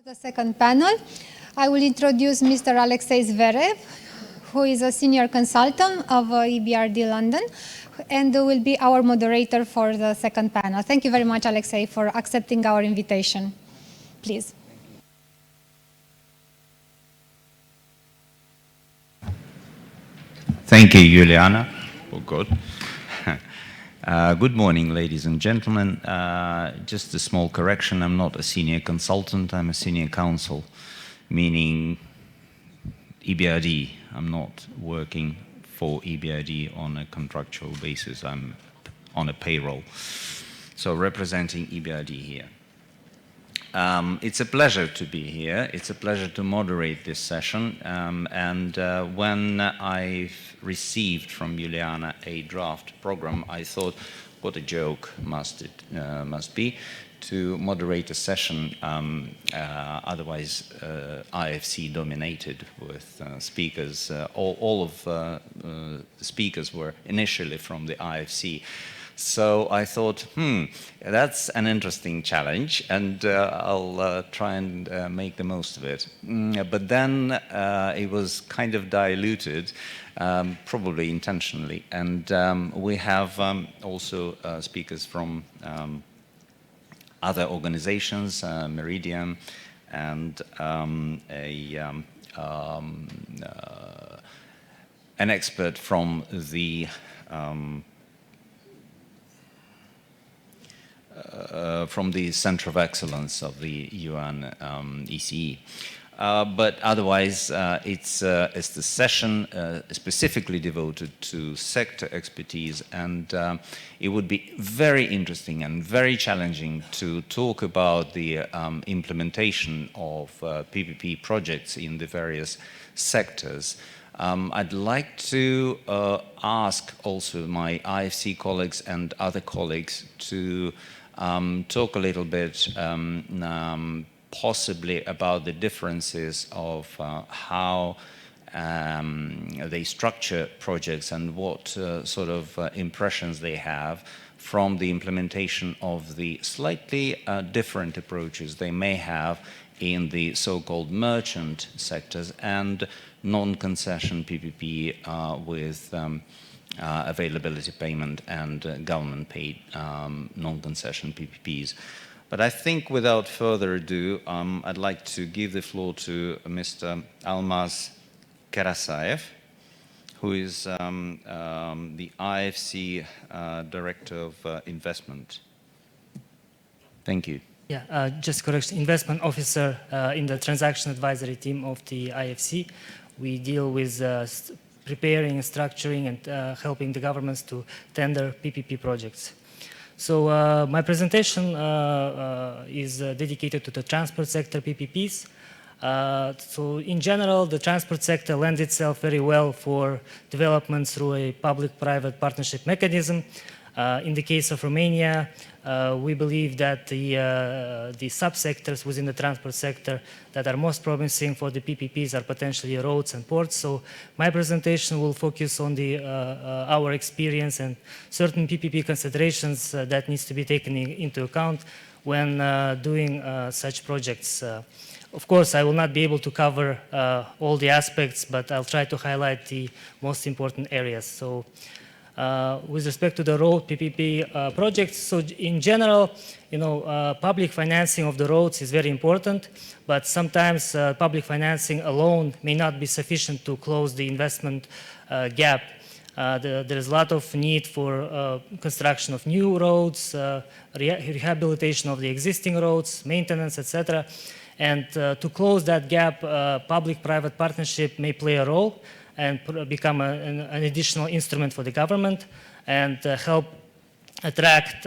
The second panel, I will introduce Mr. Alexei Zverev, who is a senior consultant of EBRD London, and will be our moderator for the second panel. Thank you very much, Alexei, for accepting our invitation. Please. Thank you, Juliana. Oh, good. Good morning, ladies and gentlemen. Just a small correction. I'm not a senior consultant. I'm a senior counsel, meaning EBRD. I'm not working for EBRD on a contractual basis. I'm on a payroll. So representing EBRD here. It's a pleasure to be here. It's a pleasure to moderate this session. When I've received from Juliana a draft program, I thought, what a joke must be to moderate a session otherwise IFC dominated with speakers. All of the speakers were initially from the IFC. So I thought, that's an interesting challenge, and I'll try and make the most of it. But then it was kind of diluted, probably intentionally, and we have also speakers from other organizations, Meridiam, and an expert from the Center of Excellence of the UN ECE. But otherwise, it's the session specifically devoted to sector expertise, and it would be very interesting and very challenging to talk about the implementation of PPP projects in the various sectors. I'd like to ask also my IFC colleagues and other colleagues to talk a little bit possibly about the differences of how they structure projects and what sort of impressions they have from the implementation of the slightly different approaches they may have in the so-called merchant sectors and non-concession PPP with availability payment and government-paid non-concession PPPs. But I think without further ado, I'd like to give the floor to Mr. Almaz Karasayev, who is the IFC Director of Investment. Thank you. Yeah, just correction, investment officer in the transaction advisory team of the IFC. We deal with preparing, structuring, and helping the governments to tender PPP projects. So my presentation is dedicated to the transport sector PPPs. So in general, the transport sector lends itself very well for development through a public-private partnership mechanism. In the case of Romania, we believe that the subsectors within the transport sector that are most promising for the PPPs are potentially roads and ports. So my presentation will focus on our experience and certain PPP considerations that needs to be taken into account when doing such projects. Of course, I will not be able to cover all the aspects, but I'll try to highlight the most important areas. So. With respect to the road PPP projects, so in general, public financing of the roads is very important, but sometimes public financing alone may not be sufficient to close the investment gap. There is a lot of need for construction of new roads, rehabilitation of the existing roads, maintenance, etc. And to close that gap, public-private partnership may play a role and become an additional instrument for the government and help attract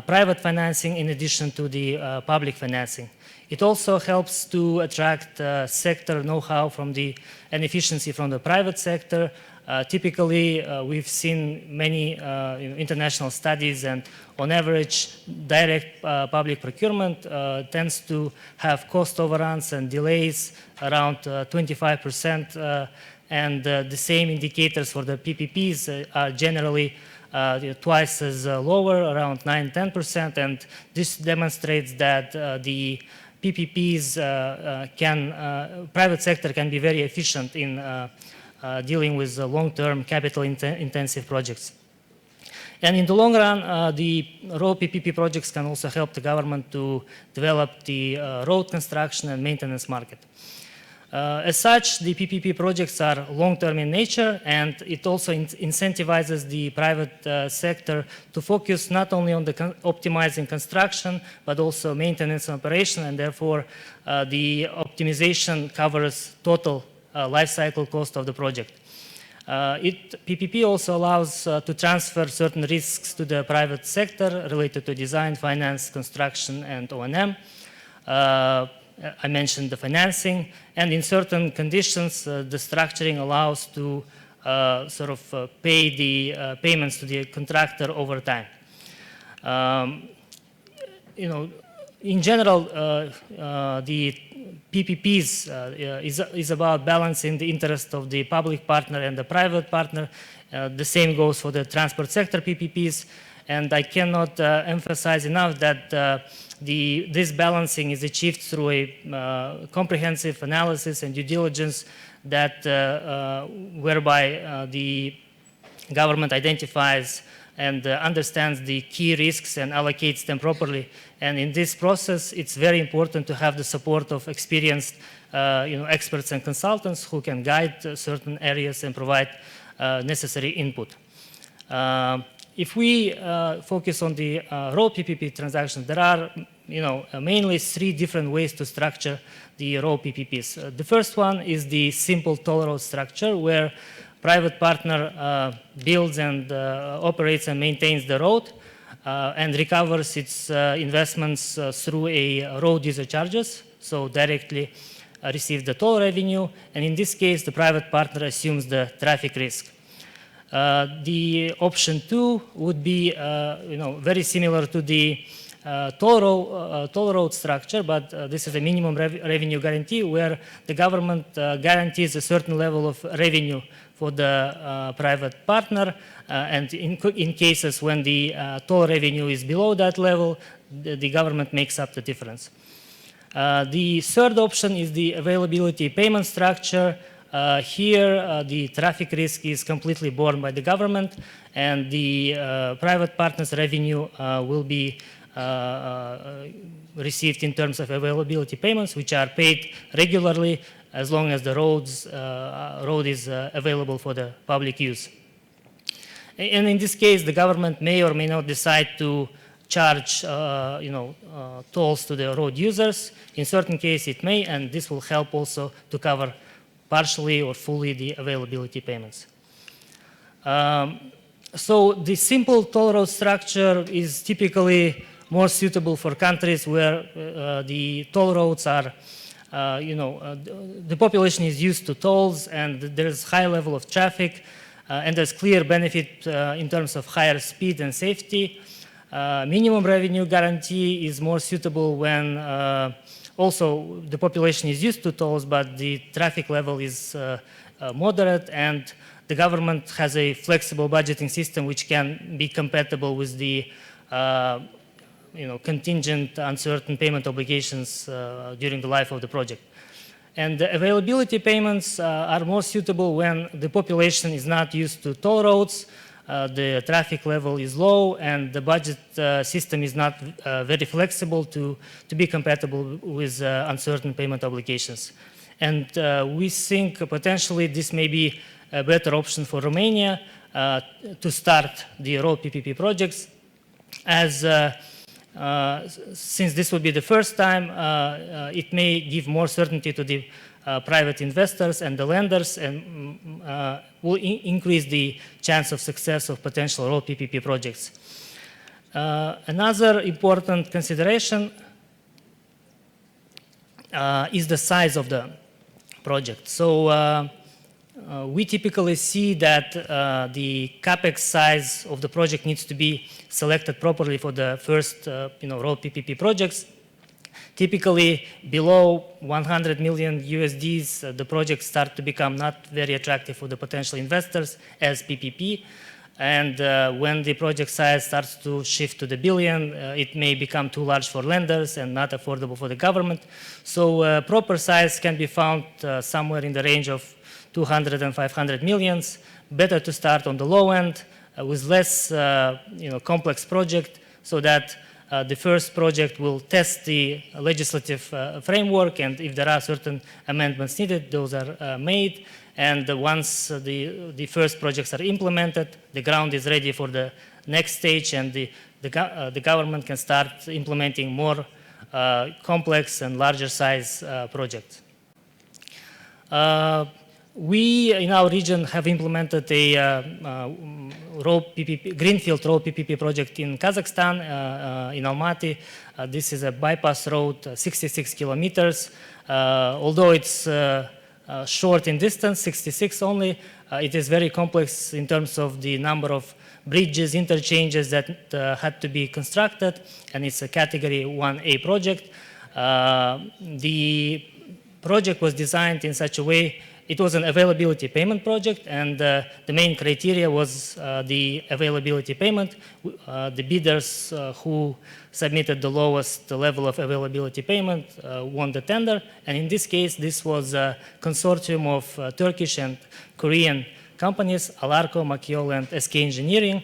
private financing in addition to the public financing. It also helps to attract sector know-how and efficiency from the private sector. Typically, we've seen many international studies, and on average, direct public procurement tends to have cost overruns and delays around 25%, and the same indicators for the PPPs are generally twice as lower, around 9–10%, and this demonstrates that the PPPs private sector can be very efficient in dealing with long-term capital-intensive projects. And in the long run, the road PPP projects can also help the government to develop the road construction and maintenance market. As such, the PPP projects are long-term in nature, and it also incentivizes the private sector to focus not only on the optimizing construction, but also maintenance and operation, and therefore the optimization covers total life cycle cost of the project. PPP also allows to transfer certain risks to the private sector related to design, finance, construction, and O&M. I mentioned the financing, and in certain conditions, the structuring allows to pay the payments to the contractor over time. In general, the PPPs is about balancing the interest of the public partner and the private partner. The same goes for the transport sector PPPs, and I cannot emphasize enough that this balancing is achieved through a comprehensive analysis and due diligence that whereby the government identifies and understands the key risks and allocates them properly. And in this process, it's very important to have the support of experienced experts and consultants who can guide certain areas and provide necessary input. If we focus on the road PPP transactions, there are mainly 3 different ways to structure the road PPPs. The first one is the simple toll road structure, where private partner builds and operates and maintains the road and recovers its investments through a road user charges, so directly receives the toll revenue, and in this case the private partner assumes the traffic risk. The option 2 would be very similar to the toll road structure, but this is a minimum revenue guarantee where the government guarantees a certain level of revenue for the private partner, and in cases when the toll revenue is below that level, the government makes up the difference. The third option is the availability payment structure. Here, the traffic risk is completely borne by the government, and the private partner's revenue will be received in terms of availability payments, which are paid regularly as long as the road is available for the public use. And in this case, the government may or may not decide to charge tolls to the road users. In certain cases, it may, and this will help also to cover partially or fully the availability payments. So the simple toll road structure is typically more suitable for countries where the toll roads are, the population is used to tolls and there's high level of traffic and there's clear benefit in terms of higher speed and safety. Minimum revenue guarantee is more suitable when also the population is used to tolls, but the traffic level is moderate, and the government has a flexible budgeting system which can be compatible with the contingent uncertain payment obligations during the life of the project. And the availability payments are more suitable when the population is not used to toll roads, the traffic level is low, and the budget system is not very flexible to be compatible with uncertain payment obligations. And we think potentially this may be a better option for Romania to start the road PPP projects, as since this will be the first time, it may give more certainty to the private investors and the lenders, and will increase the chance of success of potential road PPP projects. Another important consideration is the size of the project. So we typically see that the capex size of the project needs to be selected properly for the first road PPP projects. Typically, below 100 million USDs, the projects start to become not very attractive for the potential investors as PPP. And when the project size starts to shift to the billion, it may become too large for lenders and not affordable for the government. So proper size can be found somewhere in the range of 200 and 500 millions. Better to start on the low end with less complex project, so that the first project will test the legislative framework, and if there are certain amendments needed, those are made. And once the first projects are implemented, the ground is ready for the next stage, and the government can start implementing more complex and larger size projects. We, in our region, have implemented a greenfield road PPP project in Kazakhstan, in Almaty. This is a bypass road, 66 kilometers. Although it's short in distance, 66 only, it is very complex in terms of the number of bridges, interchanges that had to be constructed, and it's a category 1A project. The project was designed in such a way. It was an availability payment project, and the main criteria was the availability payment. The bidders who submitted the lowest level of availability payment won the tender, and in this case, this was a consortium of Turkish and Korean companies, Alarko, Makiol, and SK Engineering.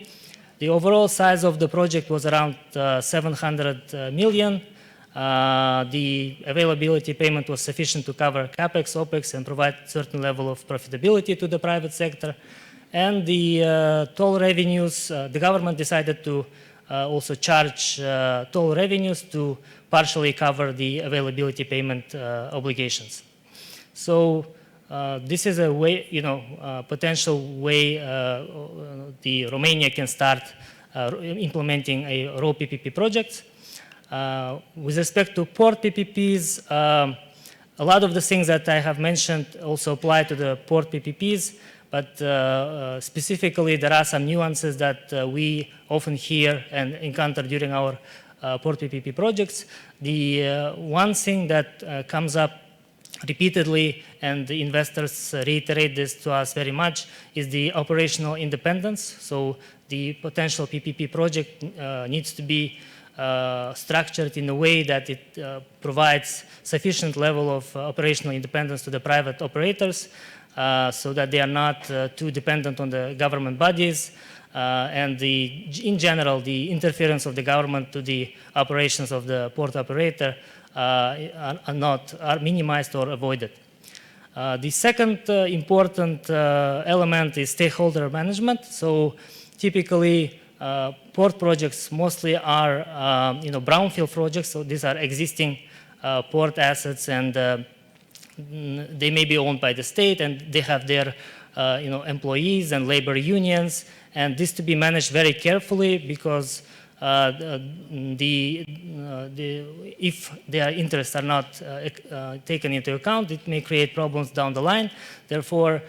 The overall size of the project was around 700 million. The availability payment was sufficient to cover capex, opex, and provide certain level of profitability to the private sector. And the toll revenues, the government decided to also charge toll revenues to partially cover the availability payment obligations. So this is a way, potential way the Romania can start implementing a road PPP project. With respect to port PPPs, a lot of the things that I have mentioned also apply to the port PPPs, but specifically there are some nuances that we often hear and encounter during our port PPP projects. The one thing that comes up repeatedly, and the investors reiterate this to us very much, is the operational independence. So the potential PPP project needs to be structured in a way that it provides sufficient level of operational independence to the private operators, so that they are not too dependent on the government bodies, and in general, the interference of the government to the operations of the port operator are minimized or avoided. The second important element is stakeholder management. So typically, port projects mostly are brownfield projects, so these are existing port assets, and they may be owned by the state, and they have their employees and labor unions, and this to be managed very carefully, because if their interests are not taken into account, it may create problems down the line. Therefore,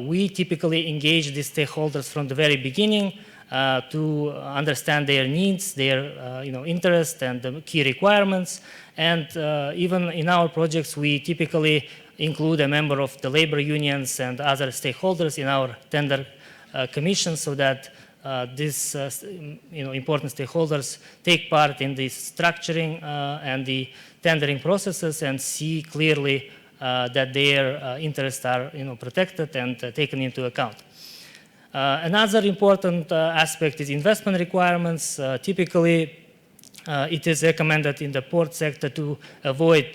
we typically engage these stakeholders from the very beginning to understand their needs, their interests, and the key requirements. And even in our projects, we typically include a member of the labor unions and other stakeholders in our tender commission, so that these important stakeholders take part in the structuring and the tendering processes, and see clearly that their interests are protected and taken into account. Another important aspect is investment requirements. Typically, it is recommended in the port sector to avoid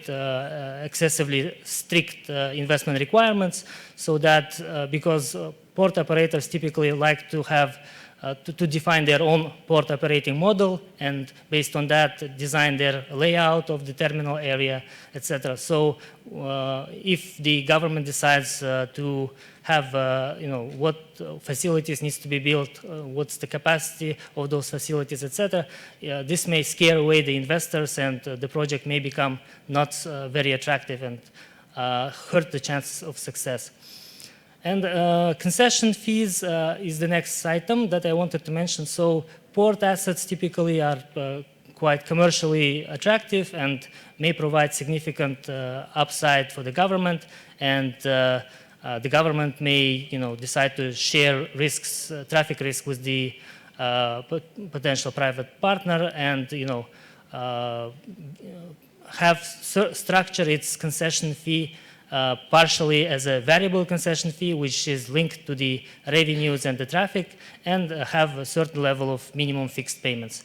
excessively strict investment requirements, so that because port operators typically like to have to define their own port operating model, and based on that design their layout of the terminal area, etc. So if the government decides to have what facilities needs to be built, what's the capacity of those facilities, etc., this may scare away the investors, and the project may become not very attractive and hurt the chances of success. And concession fees is the next item that I wanted to mention. So port assets typically are quite commercially attractive and may provide significant upside for the government. And The government may, decide to share risks, traffic risk with the potential private partner, and structure its concession fee partially as a variable concession fee, which is linked to the revenues and the traffic, and have a certain level of minimum fixed payments.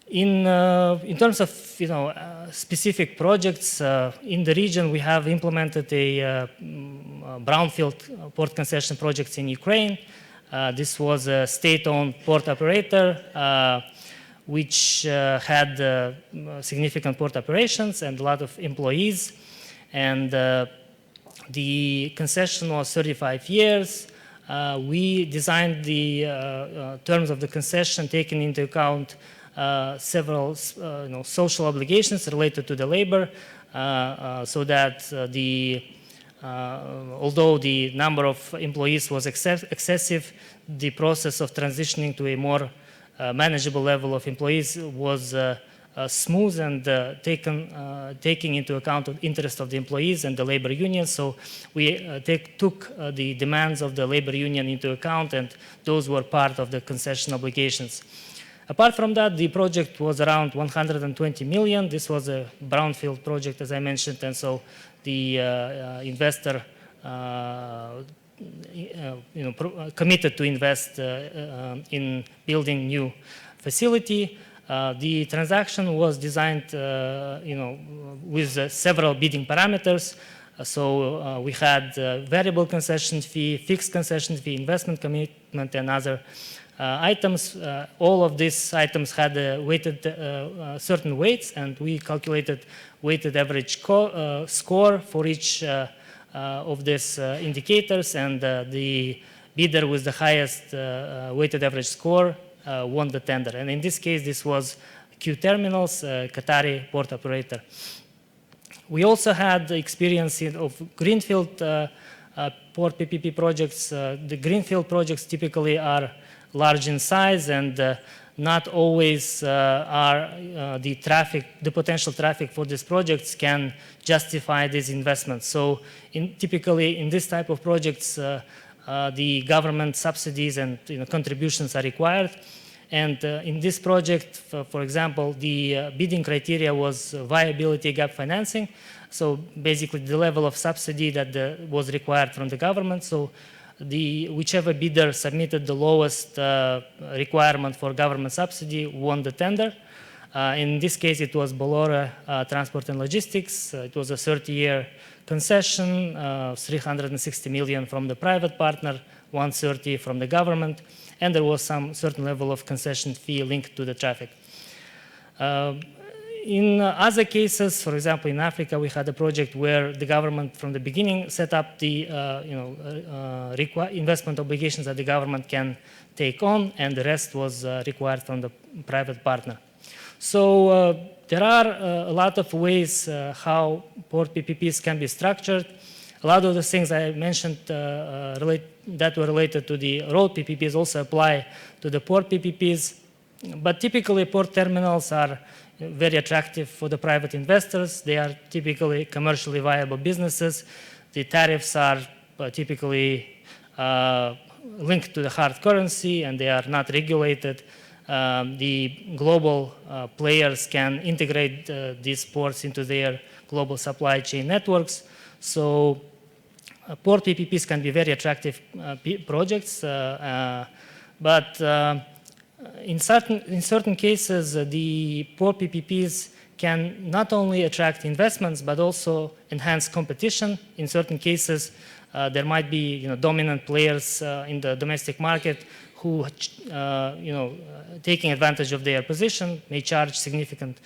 In terms of specific projects in the region, we have implemented a brownfield port concession projects in Ukraine. This was a state-owned port operator which had significant port operations and a lot of employees. And the concession was 35 years. We designed the terms of the concession taking into account several social obligations related to the labor, so that although the number of employees was excessive, the process of transitioning to a more manageable level of employees was smooth and taking into account the interest of the employees and the labor union. So we took the demands of the labor union into account, and those were part of the concession obligations. Apart from that, the project was around 120 million. This was a brownfield project, as I mentioned, and so the investor committed to invest in building new facility. The transaction was designed, with several bidding parameters. So we had variable concession fee, fixed concession fee, investment commitment, and other items. All of these items had certain weights, and we calculated weighted average score for each of these indicators, and the bidder with the highest weighted average score won the tender. And in this case, this was Q Terminals, Qatari port operator. We also had the experience of greenfield port PPP projects. The greenfield projects typically are large in size, and not always are the potential traffic for these projects can justify these investments. So typically in this type of projects, the government subsidies and contributions are required. And in this project, for example, the bidding criteria was viability gap financing. So basically the level of subsidy that was required from the government. So whichever bidder submitted the lowest requirement for government subsidy won the tender. In this case, it was Bolora Transport and Logistics. It was a 30-year concession, 360 million from the private partner, 130 from the government, and there was some certain level of concession fee linked to the traffic. In other cases, for example, in Africa, we had a project where the government from the beginning set up the investment obligations that the government can take on, and the rest was required from the private partner. So there are a lot of ways how port PPPs can be structured. A lot of the things I mentioned that were related to the road PPPs also apply to the port PPPs. But typically, port terminals are very attractive for the private investors. They are typically commercially viable businesses. The tariffs are typically linked to the hard currency, and they are not regulated. The global players can integrate these ports into their global supply chain networks. So port PPPs can be very attractive projects, but in certain cases, the port PPPs can not only attract investments, but also enhance competition. In certain cases, there might be dominant players in the domestic market who, taking advantage of their position, may charge significant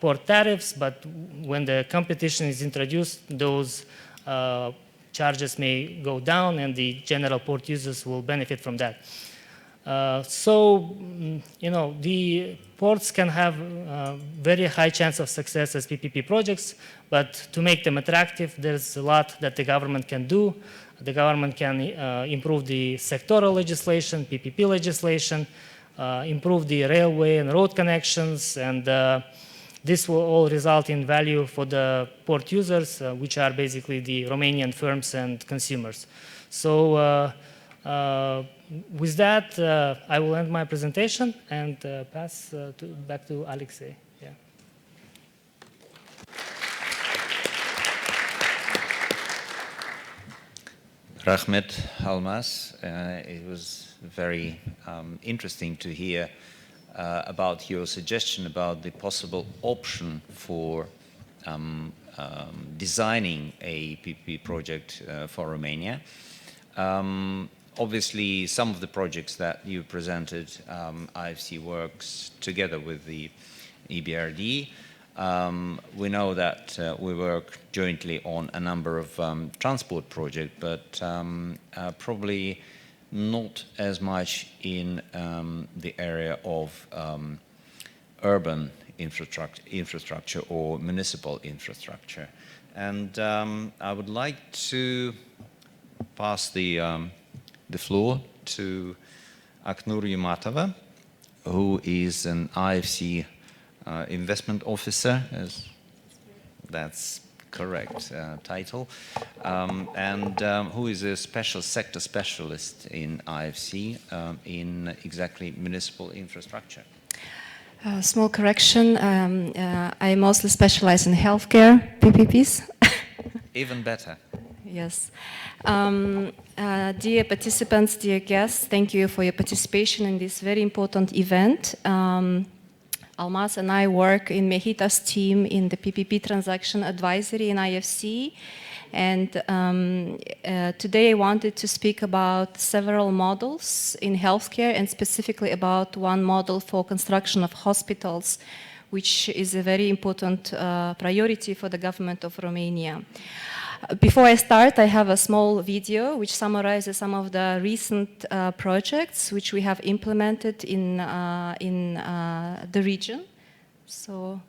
port tariffs, but when the competition is introduced, those charges may go down, and the general port users will benefit from that. The ports can have very high chance of success as PPP projects, but to make them attractive, there's a lot that the government can do. The government can improve the sectoral legislation, PPP legislation, improve the railway and road connections, and This will all result in value for the port users, which are basically the Romanian firms and consumers. So with that, I will end my presentation and pass back to Alexei. Yeah. Rahmet Almas, it was very interesting to hear about your suggestion about the possible option for designing a PPP project for Romania. Obviously, some of the projects that you presented, IFC works together with the EBRD. We know that we work jointly on a number of transport projects, but probably not as much in the area of urban infrastructure or municipal infrastructure. And I would like to pass the floor to Aknur Yumatova, who is an IFC investment officer, as that's correct title, and who is a special sector specialist in IFC in exactly municipal infrastructure. Small correction, I mostly specialize in healthcare PPPs. Even better. Yes. Dear participants, dear guests, thank you for your participation in this very important event. Almas and I work in Mehita's team in the PPP transaction advisory in IFC. And today I wanted to speak about several models in healthcare and specifically about one model for construction of hospitals, which is a very important priority for the government of Romania. Before I start, I have a small video which summarizes some of the recent projects which we have implemented in the region. So.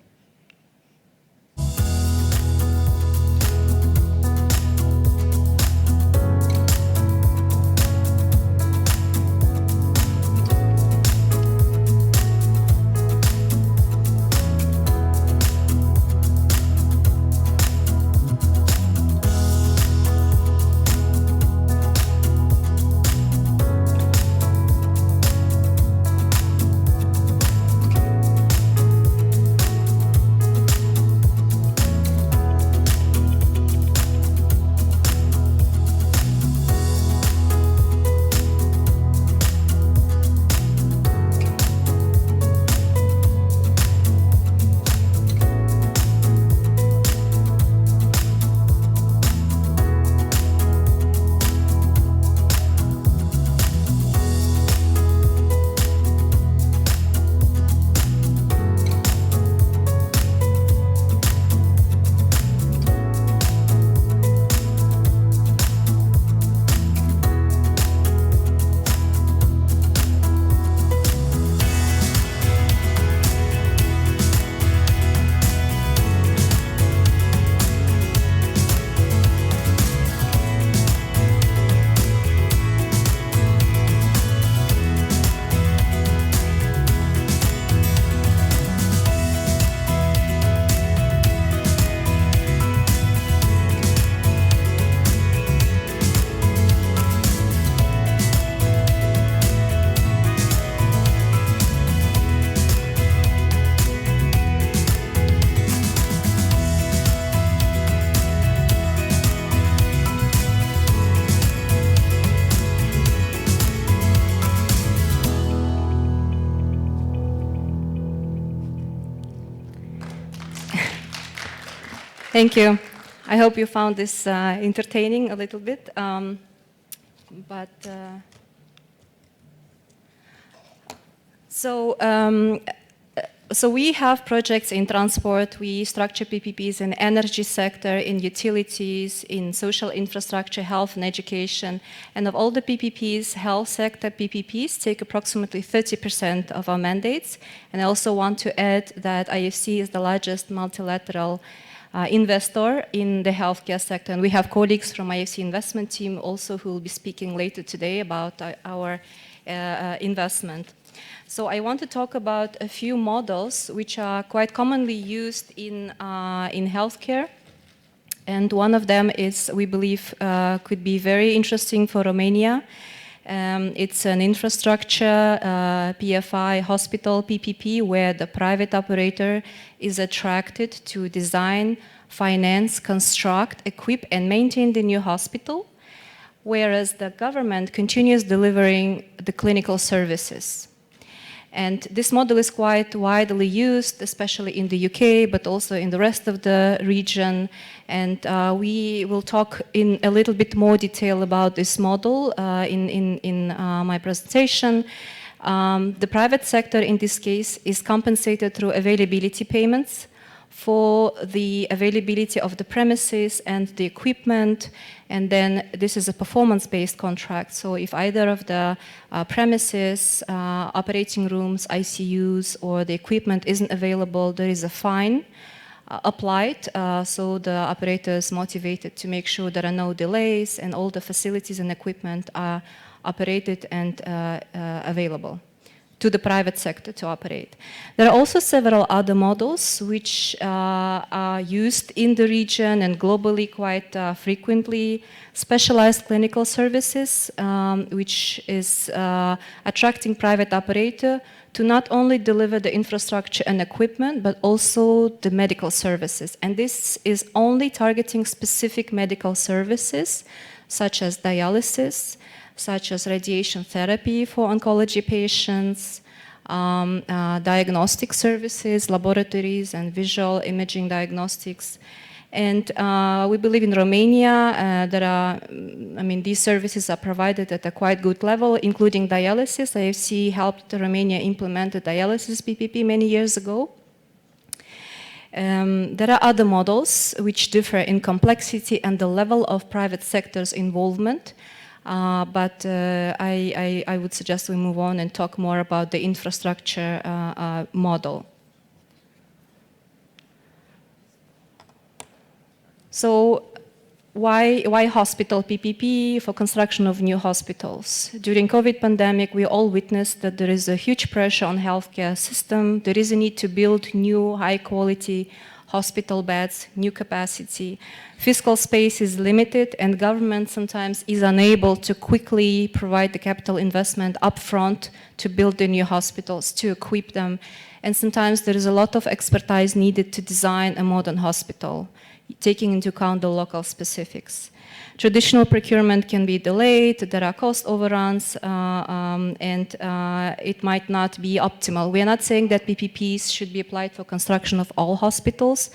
Thank you. I hope you found this entertaining a little bit. So we have projects in transport. We structure PPPs in energy sector, in utilities, in social infrastructure, health and education. And of all the PPPs, health sector PPPs take approximately 30% of our mandates. And I also want to add that IFC is the largest multilateral investor in the healthcare sector. And we have colleagues from IFC investment team also who will be speaking later today about our investment. So I want to talk about a few models which are quite commonly used in healthcare. And one of them is, we believe, could be very interesting for Romania. It's an infrastructure, PFI, hospital, PPP, where the private operator is attracted to design, finance, construct, equip, and maintain the new hospital, whereas the government continues delivering the clinical services. And this model is quite widely used, especially in the UK, but also in the rest of the region. And we will talk in a little bit more detail about this model in my presentation. The private sector, in this case, is compensated through availability payments for the availability of the premises and the equipment, and then this is a performance-based contract. So if either of the premises, operating rooms, ICUs, or the equipment isn't available, there is a fine applied, so the operator is motivated to make sure there are no delays and all the facilities and equipment are operated and available to the private sector to operate. There are also several other models which are used in the region and globally quite frequently. Specialized clinical services, which is attracting private operator to not only deliver the infrastructure and equipment, but also the medical services. And this is only targeting specific medical services, such as dialysis, such as radiation therapy for oncology patients, diagnostic services, laboratories, and visual imaging diagnostics. And we believe in Romania, these services are provided at a quite good level, including dialysis. IFC helped Romania implement a dialysis PPP many years ago. There are other models which differ in complexity and the level of private sector's involvement. But I would suggest we move on and talk more about the infrastructure model. So why hospital PPP for construction of new hospitals? During COVID pandemic, we all witnessed that there is a huge pressure on healthcare system. There is a need to build new high quality hospital beds, new capacity. Fiscal space is limited and government sometimes is unable to quickly provide the capital investment upfront to build the new hospitals, to equip them. And sometimes there is a lot of expertise needed to design a modern hospital, taking into account the local specifics. Traditional procurement can be delayed, there are cost overruns, and it might not be optimal. We are not saying that PPPs should be applied for construction of all hospitals,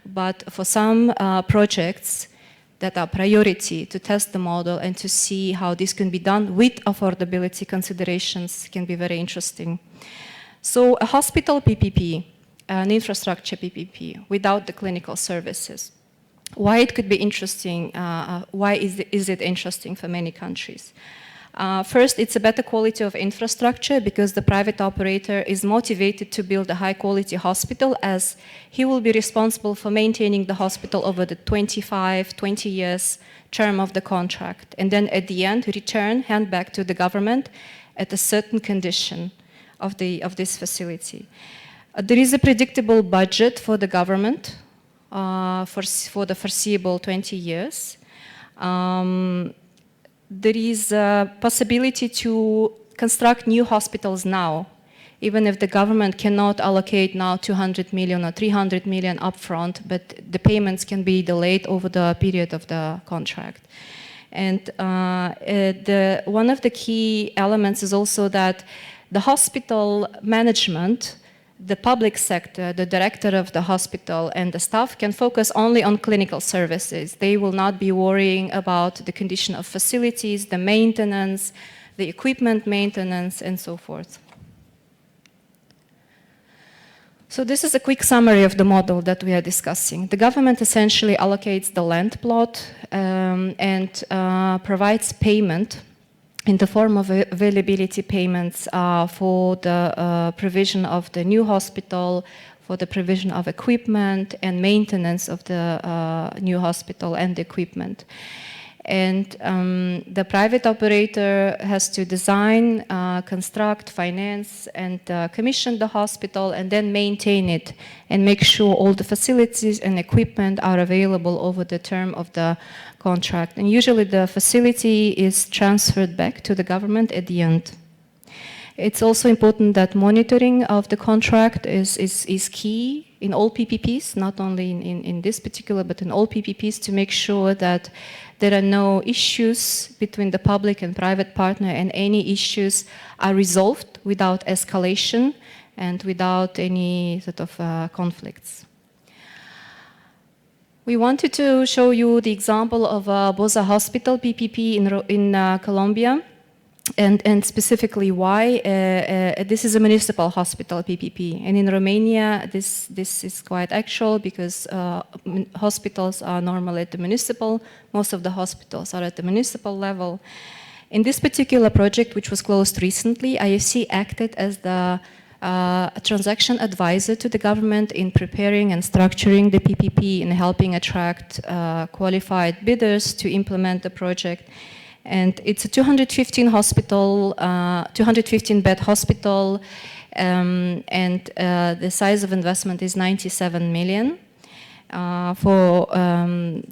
but for some projects that are priority to test the model and to see how this can be done with affordability considerations can be very interesting. So a hospital PPP, an infrastructure PPP without the clinical services. Why it could be interesting, why is it interesting for many countries? First, it's a better quality of infrastructure because the private operator is motivated to build a high-quality hospital as he will be responsible for maintaining the hospital over the 20 years term of the contract. And then at the end, hand back to the government at a certain condition of this facility. There is a predictable budget for the government for the foreseeable 20 years. There is a possibility to construct new hospitals now, even if the government cannot allocate now 200 million or 300 million upfront, but the payments can be delayed over the period of the contract. And one of the key elements is also that the hospital management, the public sector, the director of the hospital and the staff can focus only on clinical services. They will not be worrying about the condition of facilities, the maintenance, the equipment maintenance, and so forth. So this is a quick summary of the model that we are discussing. The government essentially allocates the land plot and provides payment in the form of availability payments for the provision of the new hospital, for the provision of equipment and maintenance of the new hospital and equipment. And the private operator has to design, construct, finance, and commission the hospital, and then maintain it and make sure all the facilities and equipment are available over the term of the contract. And usually the facility is transferred back to the government at the end. It's also important that monitoring of the contract is key in all PPPs, not only in this particular, but in all PPPs, to make sure that there are no issues between the public and private partner, and any issues are resolved without escalation and without any sort of conflicts. We wanted to show you the example of Boza Hospital PPP in Colombia. And specifically why this is a municipal hospital PPP, and in Romania this is quite actual because hospitals are normally at the municipal. Most of the hospitals are at the municipal level. In this particular project, which was closed recently, IFC acted as the transaction advisor to the government in preparing and structuring the PPP and helping attract qualified bidders to implement the project. And it's a 215 bed hospital, and the size of investment is 97 million. For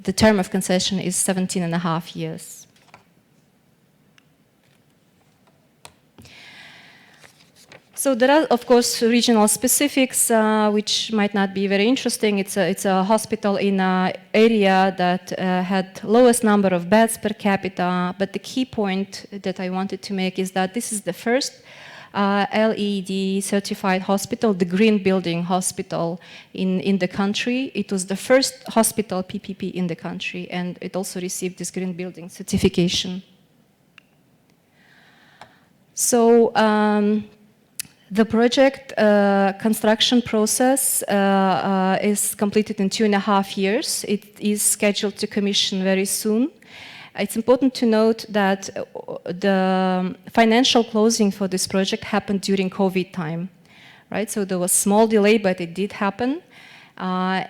the term of concession is 17.5 years. So there are, of course, regional specifics, which might not be very interesting. It's a hospital in an area that had lowest number of beds per capita. But the key point that I wanted to make is that this is the first LEED certified hospital, the green building hospital in the country. It was the first hospital PPP in the country, and it also received this green building certification. So, the project construction process is completed in 2.5 years. It is scheduled to commission very soon. It's important to note that the financial closing for this project happened during COVID time, right? So there was small delay, but it did happen. I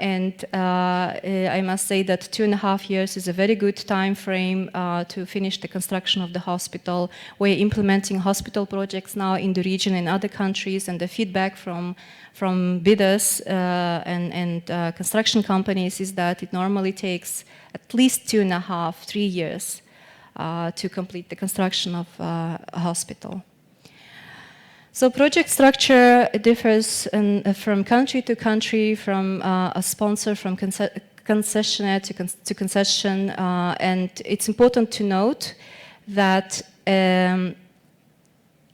must say that 2.5 years is a very good time frame to finish the construction of the hospital. We're implementing hospital projects now in the region and other countries, and the feedback from bidders and construction companies is that it normally takes at least 2.5–3 years to complete the construction of a hospital. So project structure differs from country to country, from a sponsor, from concessionaire to concession, and it's important to note that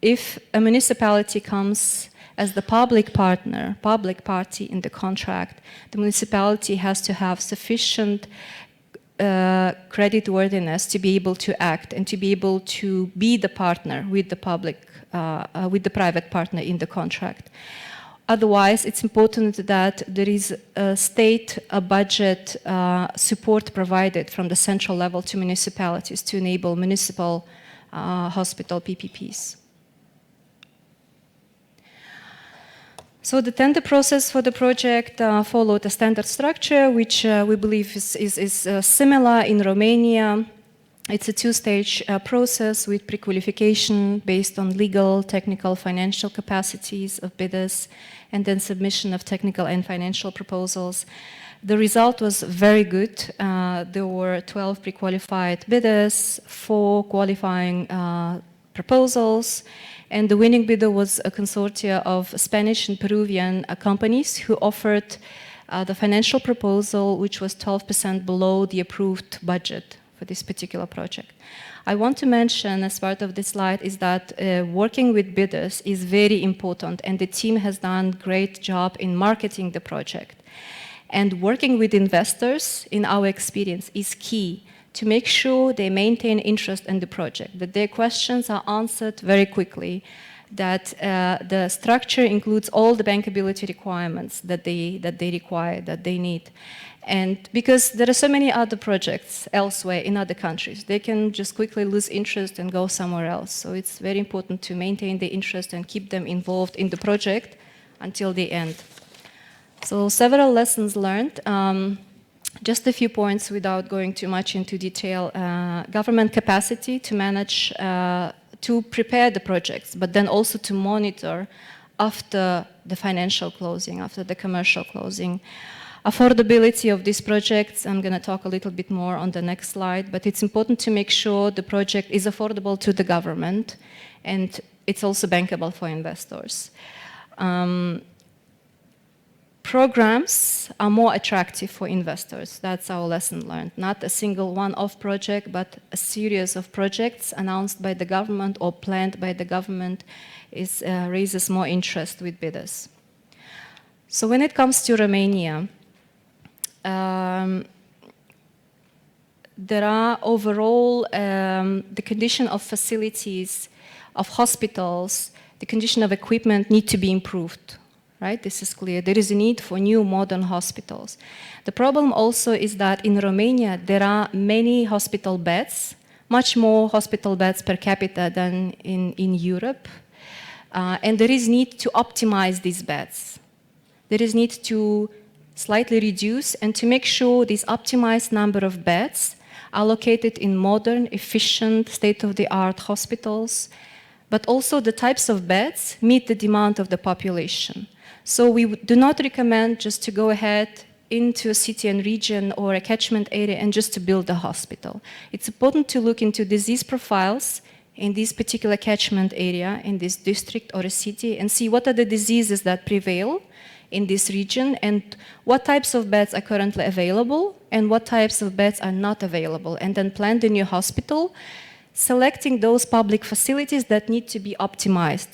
if a municipality comes as the public partner, public party in the contract, the municipality has to have sufficient creditworthiness to be able to act and to be able to be the partner with the public, with the private partner in the contract. Otherwise, it's important that there is a state budget support provided from the central level to municipalities to enable municipal hospital PPPs. So the tender process for the project followed a standard structure, which we believe is similar in Romania. It's a two-stage process with pre-qualification based on legal, technical, financial capacities of bidders, and then submission of technical and financial proposals. The result was very good. There were 12 pre-qualified bidders, 4 qualifying proposals, and the winning bidder was a consortia of Spanish and Peruvian companies who offered the financial proposal, which was 12% below the approved budget for this particular project. I want to mention as part of this slide is that working with bidders is very important, and the team has done a great job in marketing the project. And working with investors, in our experience, is key to make sure they maintain interest in the project, that their questions are answered very quickly, that the structure includes all the bankability requirements that they require, that they need. And because there are so many other projects elsewhere in other countries, they can just quickly lose interest and go somewhere else. So it's very important to maintain the interest and keep them involved in the project until the end. So several lessons learned. Just a few points without going too much into detail. Government capacity to manage, to prepare the projects, but then also to monitor after the financial closing, after the commercial closing. Affordability of these projects, I'm going to talk a little bit more on the next slide, but it's important to make sure the project is affordable to the government and it's also bankable for investors. Programs are more attractive for investors. That's our lesson learned. Not a single one-off project, but a series of projects announced by the government or planned by the government raises more interest with bidders. So when it comes to Romania, there are overall the condition of facilities, of hospitals, the condition of equipment need to be improved. Right? This is clear. There is a need for new modern hospitals. The problem also is that in Romania there are many hospital beds, much more hospital beds per capita than in Europe, and there is need to optimize these beds. There is need to slightly reduce and to make sure this optimized number of beds are located in modern, efficient, state-of-the-art hospitals, but also the types of beds meet the demand of the population. So we do not recommend just to go ahead into a city and region or a catchment area and just to build a hospital. It's important to look into disease profiles in this particular catchment area, in this district or a city, and see what are the diseases that prevail in this region and what types of beds are currently available and what types of beds are not available, and then plan the new hospital, selecting those public facilities that need to be optimized.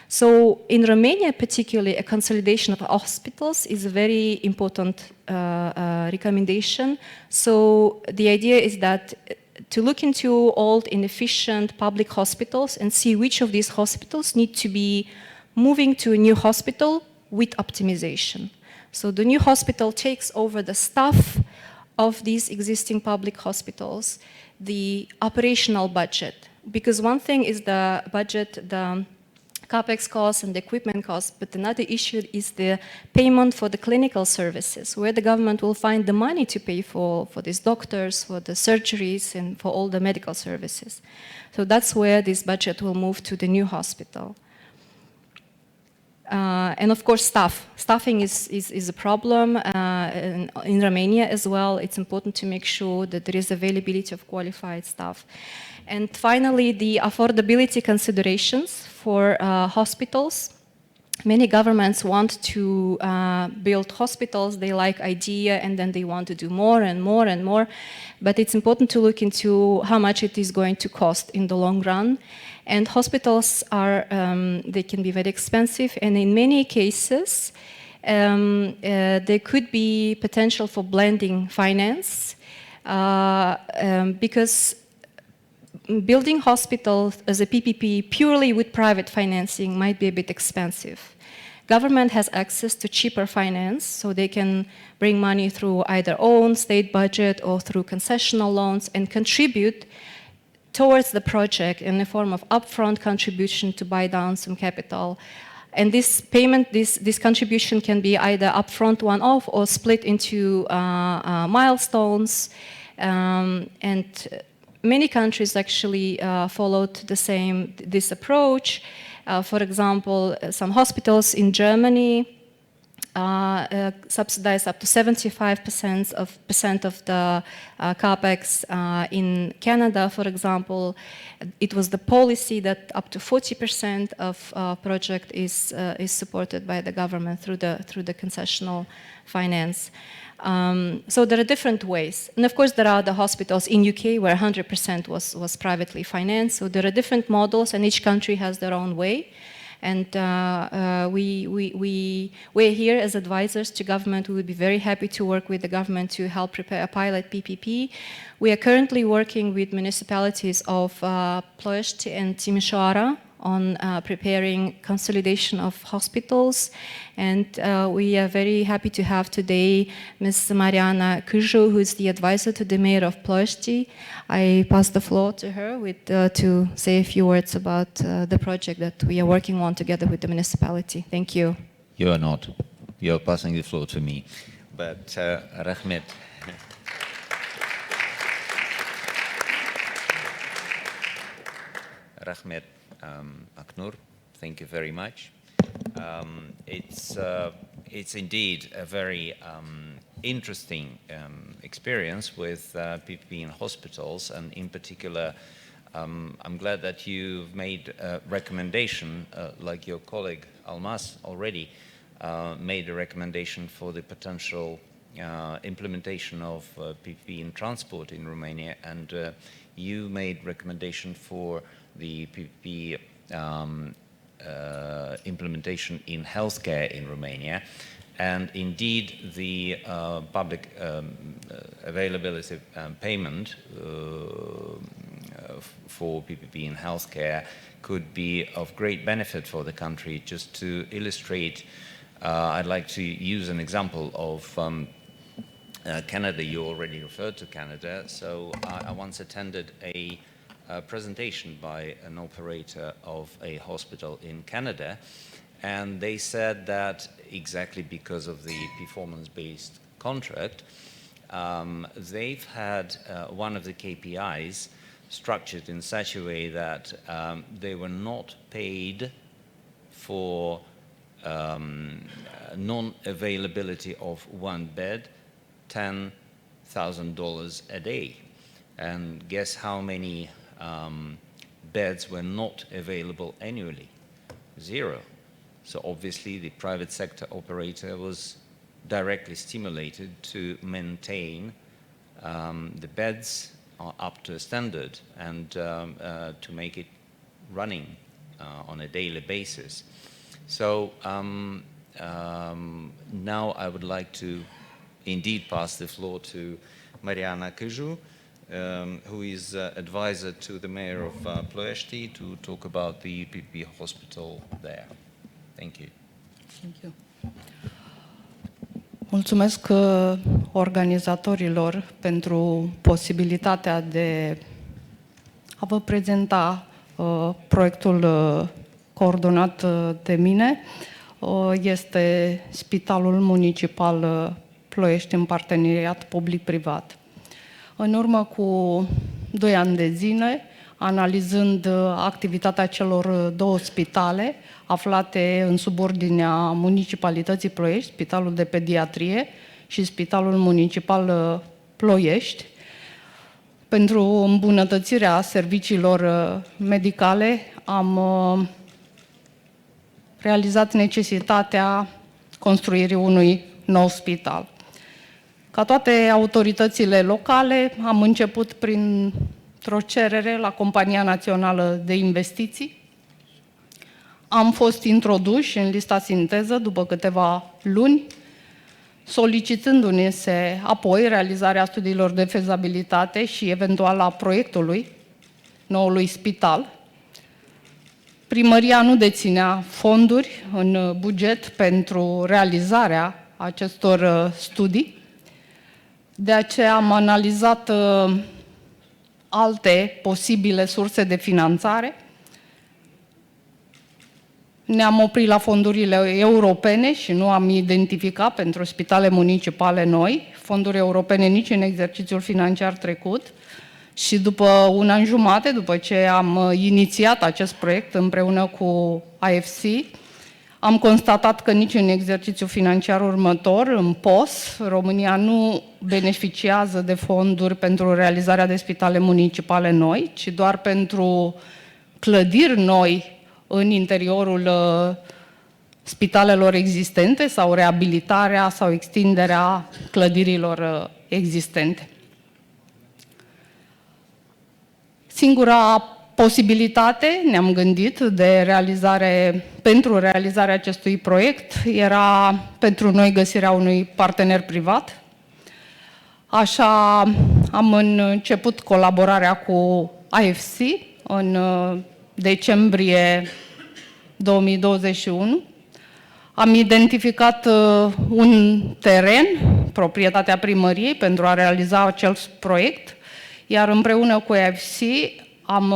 So in Romania particularly, a consolidation of hospitals is a very important recommendation. So the idea is that to look into old, inefficient public hospitals and see which of these hospitals need to be moving to a new hospital with optimization. So the new hospital takes over the staff of these existing public hospitals, the operational budget. Because one thing is the budget, the CapEx costs and the equipment costs, but another issue is the payment for the clinical services, where the government will find the money to pay for these doctors, for the surgeries, and for all the medical services. So that's where this budget will move to the new hospital. And of course, staffing is a problem in Romania as well. It's important to make sure that there is availability of qualified staff. And finally, the affordability considerations for hospitals. Many governments want to build hospitals, they like idea, and then they want to do more and more and more. But it's important to look into how much it is going to cost in the long run. And hospitals are, they can be very expensive, and in many cases, there could be potential for blending finance, because building hospitals as a PPP purely with private financing might be a bit expensive. Government has access to cheaper finance, so they can bring money through either own state budget or through concessional loans and contribute towards the project in the form of upfront contribution to buy down some capital. And this payment, this contribution can be either upfront one-off or split into milestones. And many countries actually followed this approach. For example, some hospitals in Germany subsidize up to 75% of the capex. In Canada, for example, it was the policy that up to 40% of project is supported by the government through the concessional finance. So there are different ways, and of course there are the hospitals in UK where 100% was privately financed. So there are different models, and each country has their own way. And we're here as advisors to government. We would be very happy to work with the government to help prepare a pilot PPP. We are currently working with municipalities of Ploiești and Timișoara on preparing consolidation of hospitals. And we are very happy to have today Ms. Mariana Cârju, who is the advisor to the mayor of Ploiești. I pass the floor to her to say a few words about the project that we are working on together with the municipality. Thank you. You are not. You are passing the floor to me. But Rahmet, Rahmet Aknur. Thank you very much. It's indeed a very interesting experience with PPP in hospitals, and in particular, I'm glad that you've made a recommendation, like your colleague Almas already made a recommendation for the potential implementation of PPP in transport in Romania, and you made recommendation for the PPP implementation in healthcare in Romania. And indeed, the public availability payment for PPP in healthcare could be of great benefit for the country. Just to illustrate, I'd like to use an example of Canada. You already referred to Canada. So I once attended a presentation by an operator of a hospital in Canada, and they said that exactly because of the performance-based contract, they've had one of the KPIs structured in such a way that they were not paid for non-availability of one bed, $10,000 a day. And guess how many beds were not available annually? 0. So obviously the private sector operator was directly stimulated to maintain the beds up to a standard and to make it running on a daily basis. So now I would like to indeed pass the floor to Mariana Căju, who is advisor to the mayor of Ploiești, to talk about the PPP hospital there. Thank you. Thank you. Mulțumesc organizatorilor pentru posibilitatea de a vă prezenta proiectul coordonat de mine. Este Spitalul Municipal Ploiești în parteneriat public-privat. În urmă cu 2 ani de zile, analizând activitatea celor 2 spitale aflate în subordinea Municipalității Ploiești, Spitalul de Pediatrie și Spitalul Municipal Ploiești, pentru îmbunătățirea serviciilor medicale, am realizat necesitatea construirii unui nou spital. Ca toate autoritățile locale, am început printr-o cerere la Compania Națională de Investiții. Am fost introduși în lista sinteză după câteva luni, solicitându-ne apoi realizarea studiilor de fezabilitate și eventual a proiectului noului spital. Primăria nu deținea fonduri în buget pentru realizarea acestor studii. De aceea am analizat alte posibile surse de finanțare. Ne-am oprit la fondurile europene și nu am identificat pentru spitale municipale noi fonduri europene nici în exercițiul financiar trecut. Și după 1 an jumate, după ce am inițiat acest proiect împreună cu AFC, am constatat că nici în exercițiul financiar următor, în POS, România nu beneficiază de fonduri pentru realizarea de spitale municipale noi, ci doar pentru clădiri noi în interiorul spitalelor existente sau reabilitarea sau extinderea clădirilor existente. Singura posibilitate, ne-am gândit, de realizare, pentru realizarea acestui proiect era pentru noi găsirea unui partener privat. Așa am început colaborarea cu AFC în decembrie 2021. Am identificat un teren, proprietatea primăriei, pentru a realiza acel proiect, iar împreună cu AFC am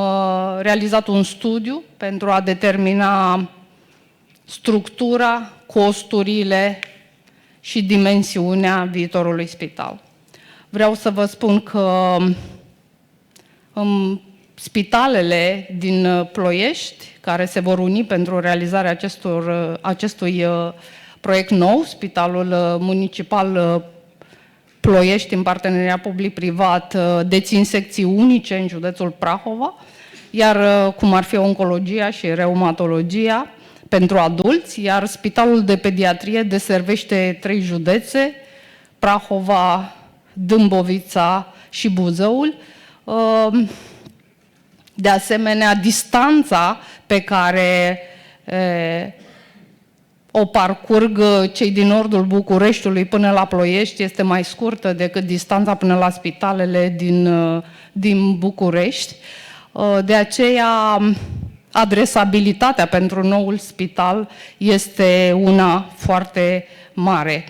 realizat un studiu pentru a determina structura, costurile și dimensiunea viitorului spital. Vreau să vă spun că în spitalele din Ploiești, care se vor uni pentru realizarea acestui proiect nou, Spitalul Municipal Ploiești, în parteneriat public-privat, dețin secții unice în județul Prahova, iar cum ar fi oncologia și reumatologia pentru adulți, iar Spitalul de Pediatrie deservește 3 județe, Prahova, Dâmbovița și Buzăul. De asemenea, distanța pe care o parcurg cei din nordul Bucureștiului până la Ploiești este mai scurtă decât distanța până la spitalele din București. De aceea, adresabilitatea pentru noul spital este una foarte mare.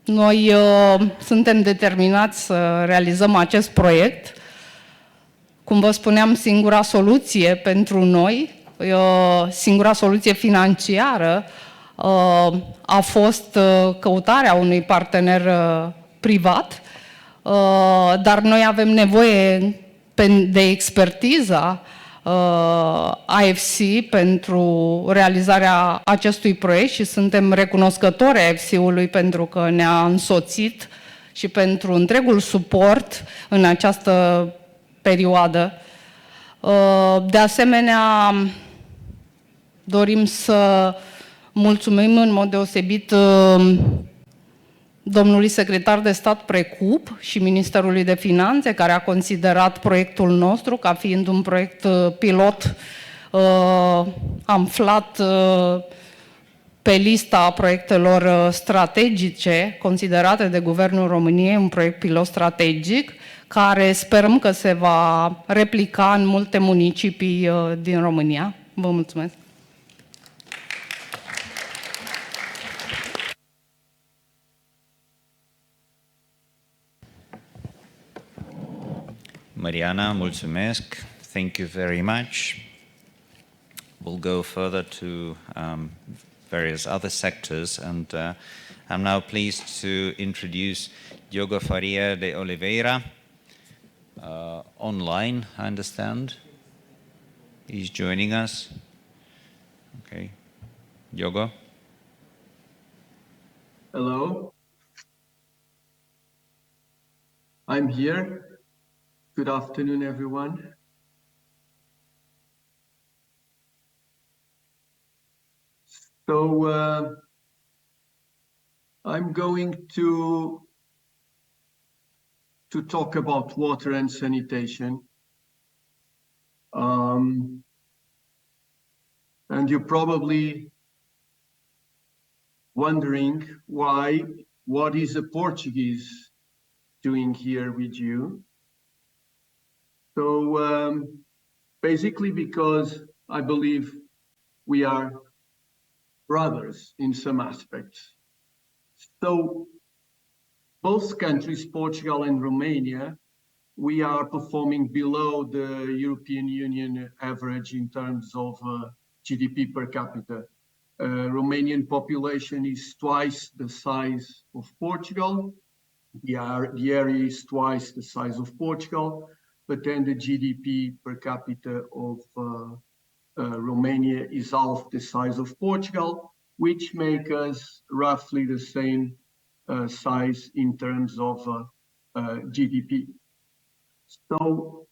Noi suntem determinați să realizăm acest proiect. Cum vă spuneam, singura soluție pentru noi, singura soluție financiară a fost căutarea unui partener privat, dar noi avem nevoie de expertiza AFC pentru realizarea acestui proiect și suntem recunoscători AFC-ului pentru că ne-a însoțit și pentru întregul suport în această perioadă. De asemenea, dorim să mulțumim în mod deosebit domnului secretar de stat Precup și Ministerului de Finanțe, care a considerat proiectul nostru ca fiind un proiect pilot aflat pe lista proiectelor strategice considerate de Guvernul României, un proiect pilot strategic, care sperăm că se va replica în multe municipii din România. Vă mulțumesc! Mariana, mulțumesc. Thank you very much. We'll go further to various other sectors, and I'm now pleased to introduce Diogo Faria de Oliveira, online, I understand. He's joining us. Okay. Diogo? Hello. I'm here. Good afternoon, everyone. So I'm going to talk about water and sanitation. And you're probably wondering what is a Portuguese doing here with you? So basically because I believe we are brothers in some aspects. So both countries, Portugal and Romania, we are performing below the European Union average in terms of GDP per capita. Romanian population is twice the size of Portugal. The area is twice the size of Portugal. But then the GDP per capita of Romania is half the size of Portugal, which make us roughly the same size in terms of GDP. So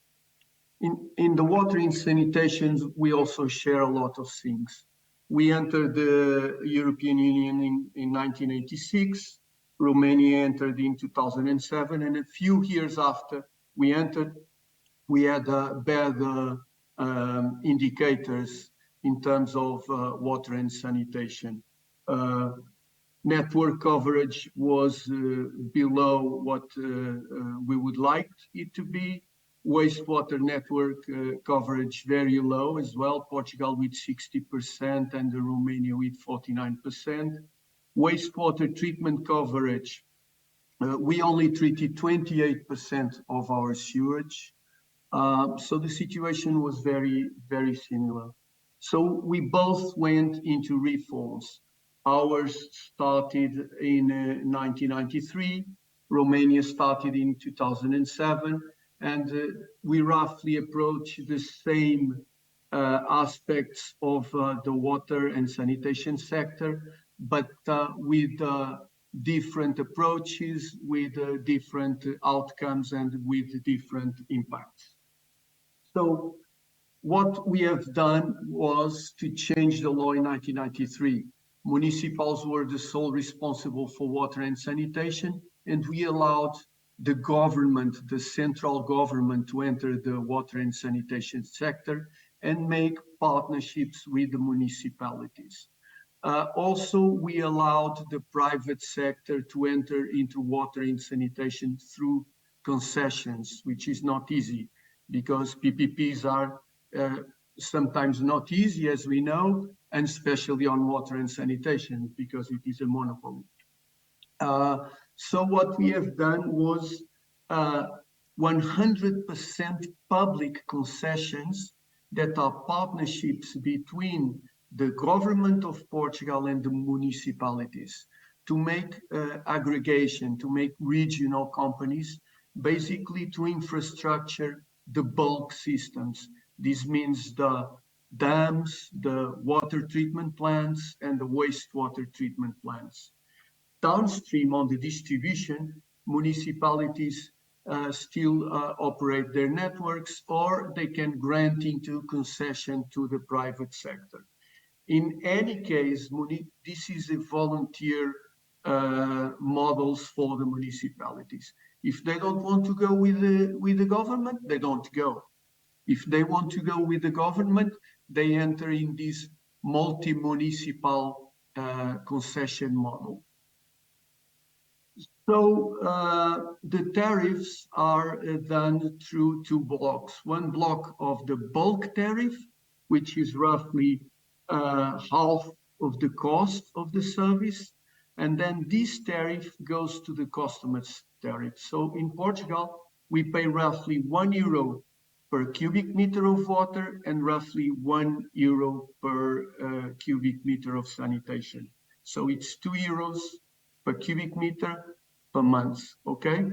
in the water and sanitation, we also share a lot of things. We entered the European Union in 1986. Romania entered in 2007, and a few years after we entered, we had better indicators in terms of water and sanitation. Network coverage was below what we would like it to be. Wastewater network coverage very low as well, Portugal with 60% and Romania with 49%. Wastewater treatment coverage, we only treated 28% of our sewage. So the situation was very, very similar. So we both went into reforms. Ours started in 1993, Romania started in 2007, and we roughly approach the same aspects of the water and sanitation sector, but with different approaches, with different outcomes, and with different impacts. So what we have done was to change the law in 1993. Municipals were the sole responsible for water and sanitation, and we allowed the government, the central government, to enter the water and sanitation sector and make partnerships with the municipalities. Also, we allowed the private sector to enter into water and sanitation through concessions, which is not easy because PPPs are sometimes not easy, as we know, and especially on water and sanitation because it is a monopoly. So what we have done was 100% public concessions that are partnerships between the government of Portugal and the municipalities to make aggregation, to make regional companies, basically to infrastructure the bulk systems. This means the dams, the water treatment plants, and the wastewater treatment plants. Downstream on the distribution, municipalities still operate their networks, or they can grant into concession to the private sector. In any case, this is a volunteer models for the municipalities. If they don't want to go with the government, they don't go. If they want to go with the government, they enter in this multi-municipal concession model. So the tariffs are done through two blocks. One block of the bulk tariff, which is roughly half of the cost of the service. And then this tariff goes to the customer's tariff. So in Portugal, we pay roughly €1 per cubic meter of water and roughly €1 per cubic meter of sanitation. So it's €2 per cubic meter per month, okay?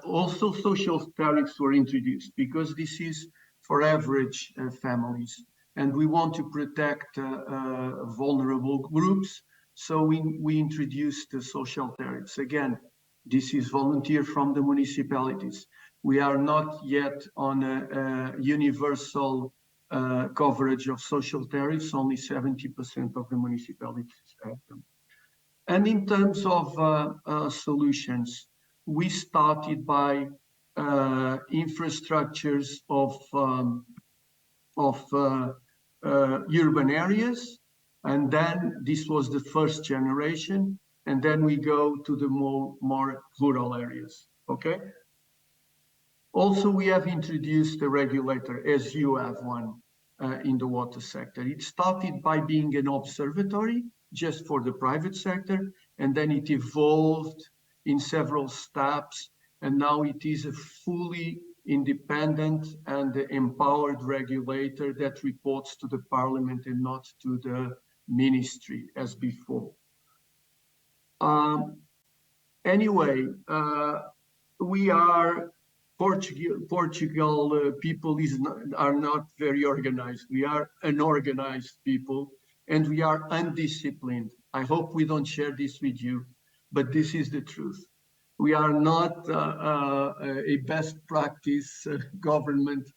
Also, social tariffs were introduced because this is for average families. And we want to protect vulnerable groups. So we introduced the social tariffs. Again, this is volunteer from the municipalities. We are not yet on a universal coverage of social tariffs. Only 70% of the municipalities have them. And in terms of solutions, we started by infrastructures of urban areas, and then this was the first generation, and then we go to the more rural areas, okay? Also, we have introduced a regulator, as you have one in the water sector. It started by being an observatory just for the private sector, and then it evolved in several steps, and now it is a fully independent and empowered regulator that reports to the parliament and not to the ministry as before. Anyway, we are Portugal people are not very organized. We are unorganized people, and we are undisciplined. I hope we don't share this with you, but this is the truth. We are not a best practice government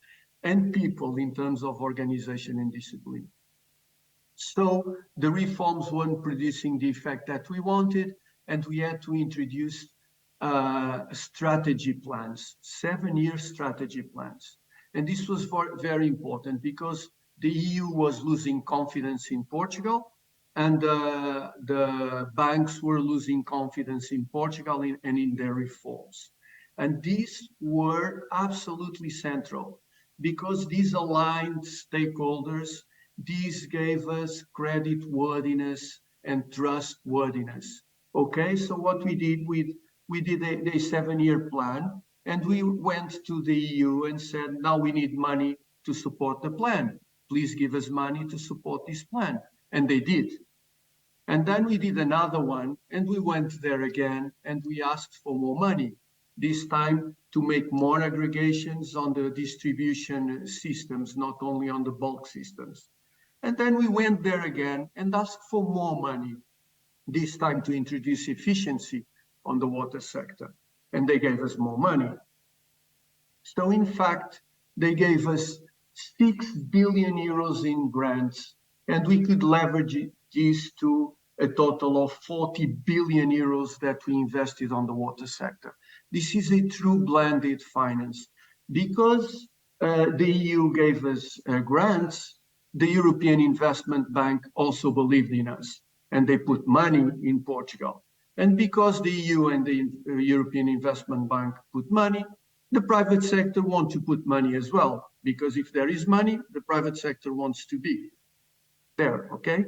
and people in terms of organization and discipline. So the reforms weren't producing the effect that we wanted, and we had to introduce strategy plans, 7-year strategy plans. And this was very important because the EU was losing confidence in Portugal, and the banks were losing confidence in Portugal and in their reforms. And these were absolutely central because these aligned stakeholders, these gave us creditworthiness and trustworthiness. Okay, so what we did, we did a 7-year plan, and we went to the EU and said, now we need money to support the plan. Please give us money to support this plan. And they did. And then we did another one, and we went there again, and we asked for more money. this time to make more aggregations on the distribution systems, not only on the bulk systems. And then we went there again and asked for more money, this time to introduce efficiency on the water sector. And they gave us more money. So in fact, they gave us 6 billion euros in grants, and we could leverage this to a total of 40 billion euros that we invested on the water sector. This is a true blended finance. Because the EU gave us grants, the European Investment Bank also believed in us, and they put money in Portugal. And because the EU and the European Investment Bank put money, the private sector wants to put money as well, because if there is money, the private sector wants to be there, okay?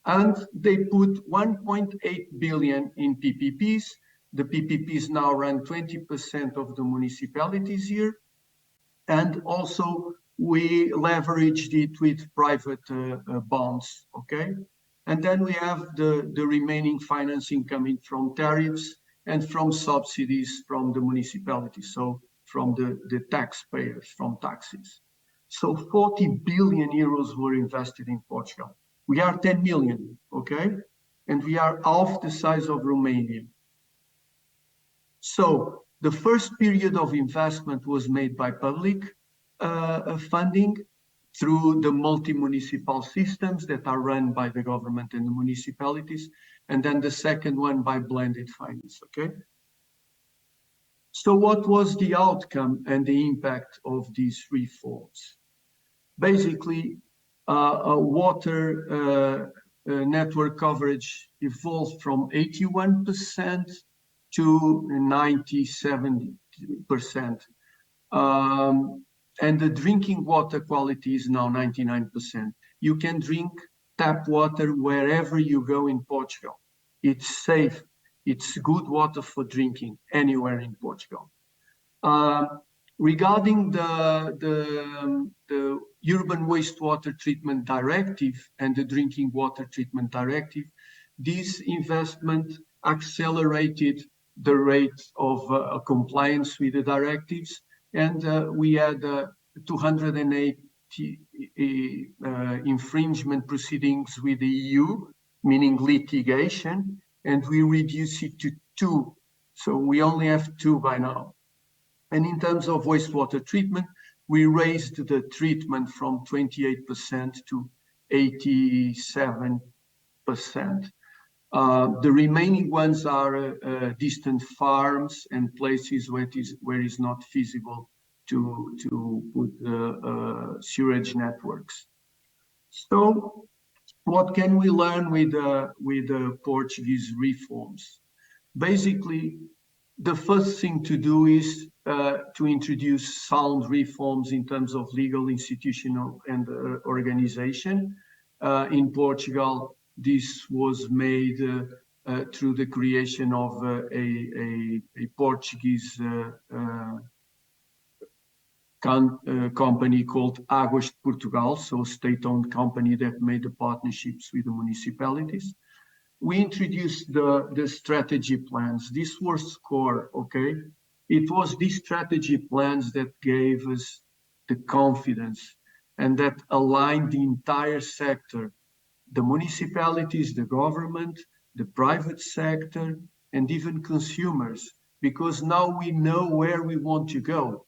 And they put 1.8 billion in PPPs. The PPPs now run 20% of the municipalities here. And also we leveraged it with private bonds, okay? And then we have the remaining financing coming from tariffs and from subsidies from the municipalities, so from the taxpayers, from taxes. So 40 billion euros were invested in Portugal. We are 10 million, okay? And we are half the size of Romania. So the first period of investment was made by public funding through the multi-municipal systems that are run by the government and the municipalities, and then the second one by blended finance, okay? So what was the outcome and the impact of these reforms? Basically, water network coverage evolved from 81% to 97%. And the drinking water quality is now 99%. You can drink tap water wherever you go in Portugal. It's safe. It's good water for drinking anywhere in Portugal. Regarding the Urban Wastewater Treatment Directive and the Drinking Water Treatment Directive, this investment accelerated the rate of compliance with the directives, and we had 280 infringement proceedings with the EU, meaning litigation, and we reduced it to 2. So we only have 2 by now. And in terms of wastewater treatment, we raised the treatment from 28% to 87%. The remaining ones are distant farms and places where it's not feasible to put sewage networks. So what can we learn with the Portuguese reforms? Basically, the first thing to do is to introduce sound reforms in terms of legal, institutional, and organization. In Portugal, this was made through the creation of a Portuguese company called Águas de Portugal, so state-owned company that made the partnerships with the municipalities. We introduced the strategy plans. This was core, okay? It was these strategy plans that gave us the confidence and that aligned the entire sector, the municipalities, the government, the private sector, and even consumers, because now we know where we want to go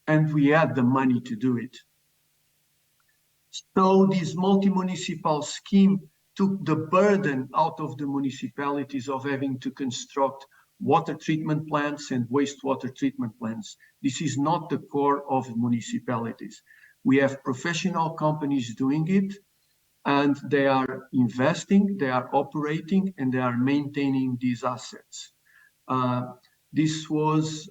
and we had the money to do it. So this multi-municipal scheme took the burden out of the municipalities of having to construct water treatment plants and wastewater treatment plants. This is not the core of municipalities. We have professional companies doing it, and they are investing, they are operating, and they are maintaining these assets. This was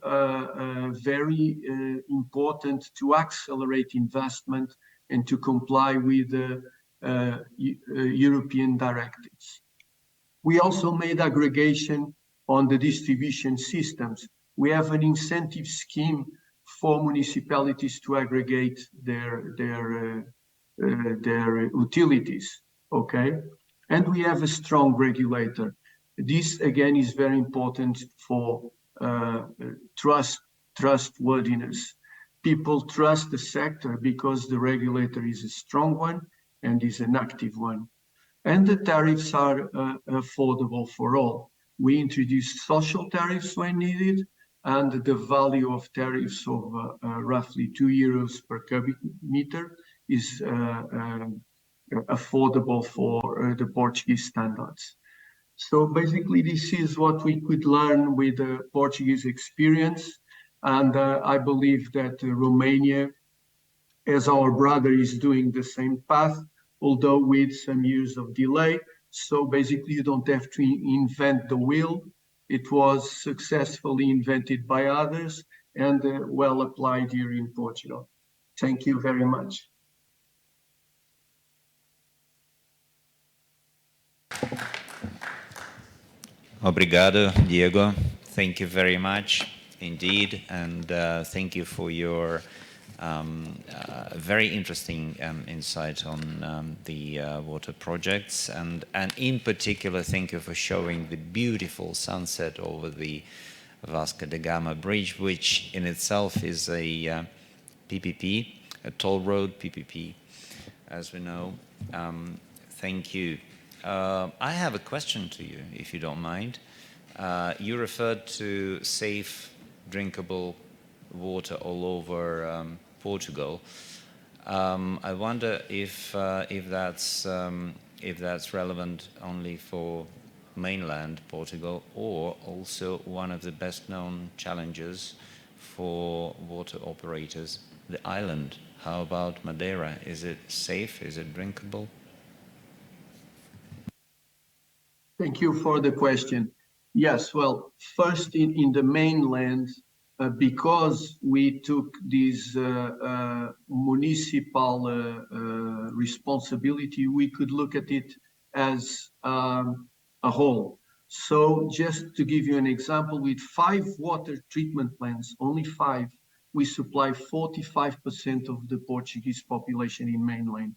very important to accelerate investment and to comply with the European directives. We also made aggregation on the distribution systems. We have an incentive scheme for municipalities to aggregate their utilities, okay? And we have a strong regulator. This, again, is very important for trustworthiness. People trust the sector because the regulator is a strong one and is an active one. And the tariffs are affordable for all. We introduced social tariffs when needed, and the value of tariffs of roughly €2 per cubic meter is affordable for the Portuguese standards. So basically, this is what we could learn with the Portuguese experience. And I believe that Romania, as our brother, is doing the same path, although with some years of delay. So basically, you don't have to invent the wheel. It was successfully invented by others and well applied here in Portugal. Thank you very much. Obrigado, Diego. Thank you very much indeed, and thank you for your very interesting insight on the water projects, and in particular, thank you for showing the beautiful sunset over the Vasco da Gama Bridge, which in itself is a PPP, a toll road PPP, as we know. Thank you. I have a question to you, if you don't mind. You referred to safe, drinkable water all over Portugal. I wonder if that's relevant only for mainland Portugal, or also one of the best-known challenges for water operators, the island. How about Madeira? Is it safe? Is it drinkable? Thank you for the question. Yes, well, first in the mainland, because we took this municipal responsibility, we could look at it as a whole. So just to give you an example, with 5 water treatment plants, only 5, we supply 45% of the Portuguese population in mainland.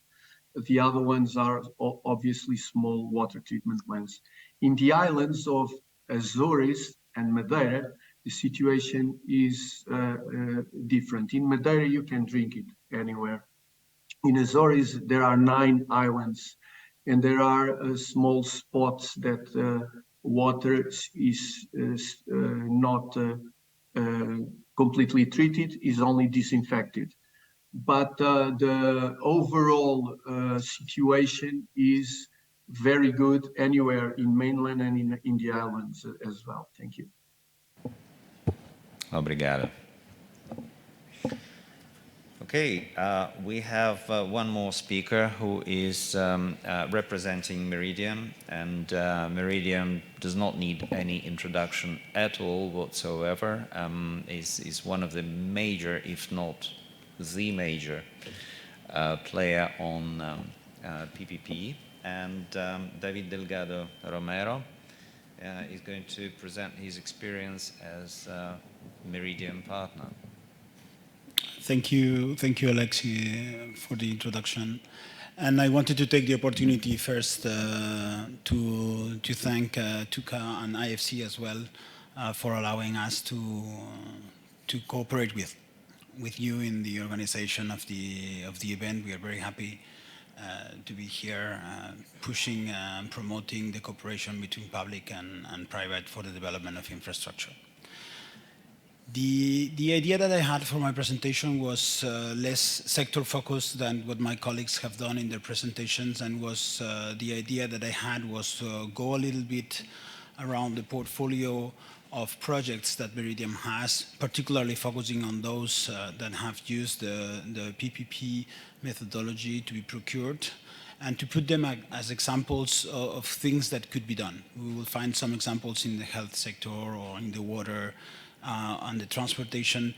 The other ones are obviously small water treatment plants. In the islands of Azores and Madeira, the situation is different. In Madeira, you can drink it anywhere. In Azores, there are 9 islands, and there are small spots that water is not completely treated, is only disinfected. But the overall situation is very good anywhere in mainland and in the islands as well. Thank you. Obrigado. Okay, we have one more speaker who is representing Meridiam, and Meridiam does not need any introduction at all whatsoever. Is one of the major, if not the major, player on PPP, and David Delgado Romero is going to present his experience as Meridiam partner. Thank you, Alexi, for the introduction. And I wanted to take the opportunity first to thank Țuca and IFC as well for allowing us to cooperate with you in the organization of the event. We are very happy to be here, pushing and promoting the cooperation between public and private for the development of infrastructure. The idea that I had for my presentation was less sector focused than what my colleagues have done in their presentations, and was the idea that I had was go a little bit around the portfolio of projects that Meridiam has, particularly focusing on those that have used the PPP methodology to be procured, and to put them as examples of things that could be done. We will find some examples in the health sector or in the water, on the transportation,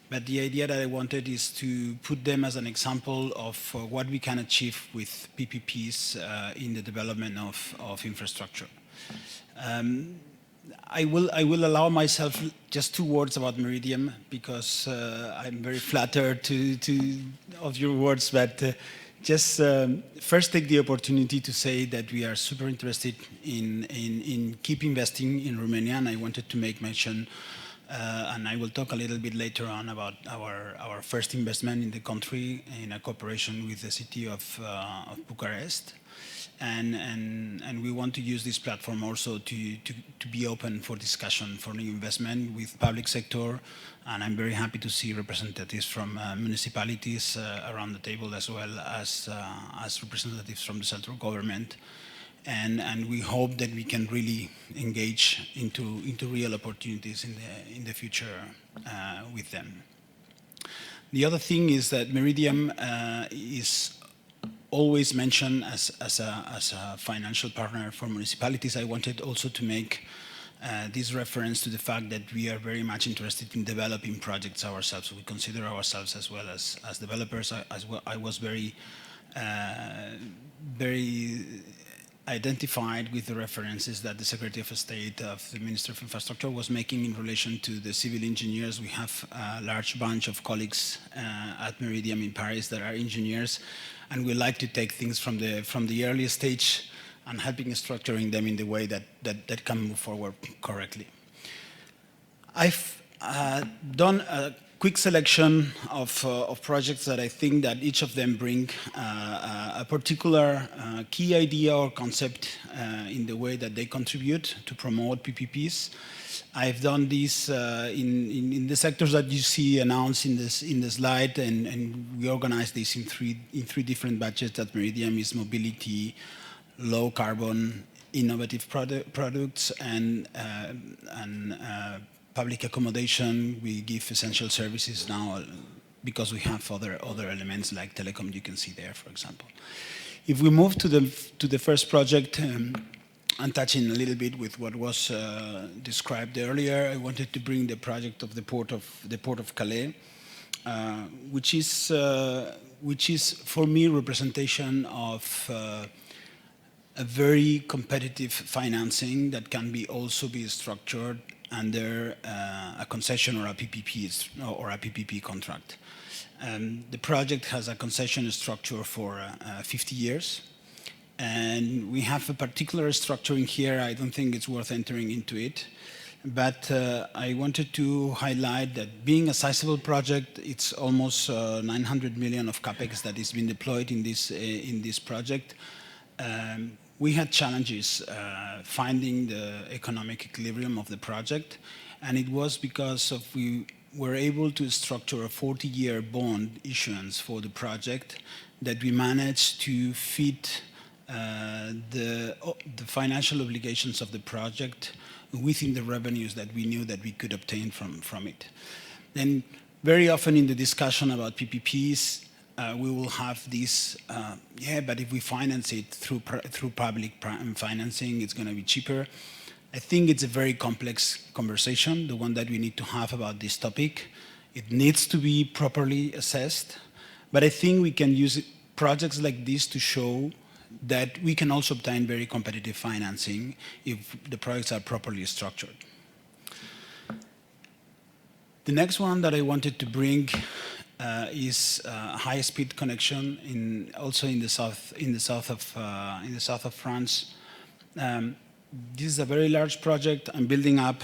but the idea that I wanted is to put them as an example of what we can achieve with PPPs in the development of infrastructure. I will allow myself just 2 words about Meridiam, because I'm very flattered of your words, but just first take the opportunity to say that we are super interested in keep investing in Romania, and I wanted to make mention And I will talk a little bit later on about our first investment in the country in a cooperation with the city of Bucharest. And we want to use this platform also to be open for discussion for new investment with public sector. And I'm very happy to see representatives from municipalities around the table, as well as representatives from the central government. And we hope that we can really engage into real opportunities in the future with them. The other thing is that Meridiam is always mentioned as a financial partner for municipalities. I wanted also to make this reference to the fact that we are very much interested in developing projects ourselves. We consider ourselves as well as developers. I was very identified with the references that the Secretary of State of the Minister of Infrastructure was making in relation to the civil engineers. We have a large bunch of colleagues at Meridiam in Paris that are engineers, and we like to take things from the early stage and helping structuring them in the way that can move forward correctly. I've done a quick selection of projects that I think that each of them bring a particular key idea or concept in the way that they contribute to promote PPPs. I've done this in the sectors that you see announced in the slide, and we organize this in three different batches. That Meridiam is mobility, low carbon, innovative products, and public accommodation. We give essential services now because we have other elements like telecom you can see there, for example. If we move to the first project, and touching a little bit with what was described earlier, I wanted to bring the project of the port of Calais, which is for me representation of a very competitive financing that can also be structured under a concession or a PPP contract. The project has a concession structure for 50 years. And we have a particular structuring here. I don't think it's worth entering into it. But I wanted to highlight that being a sizable project, it's almost 900 million of capex that is being deployed in this project. We had challenges finding the economic equilibrium of the project, and it was because we were able to structure a 40-year bond issuance for the project that we managed to fit the financial obligations of the project within the revenues that we knew that we could obtain from it. Then very often in the discussion about PPPs, we will have this, but if we finance it through public financing, it's going to be cheaper. I think it's a very complex conversation, the one that we need to have about this topic. It needs to be properly assessed, but I think we can use projects like this to show that we can also obtain very competitive financing if the projects are properly structured. The next one that I wanted to bring is a high-speed connection also in the south of France. This is a very large project. I'm building up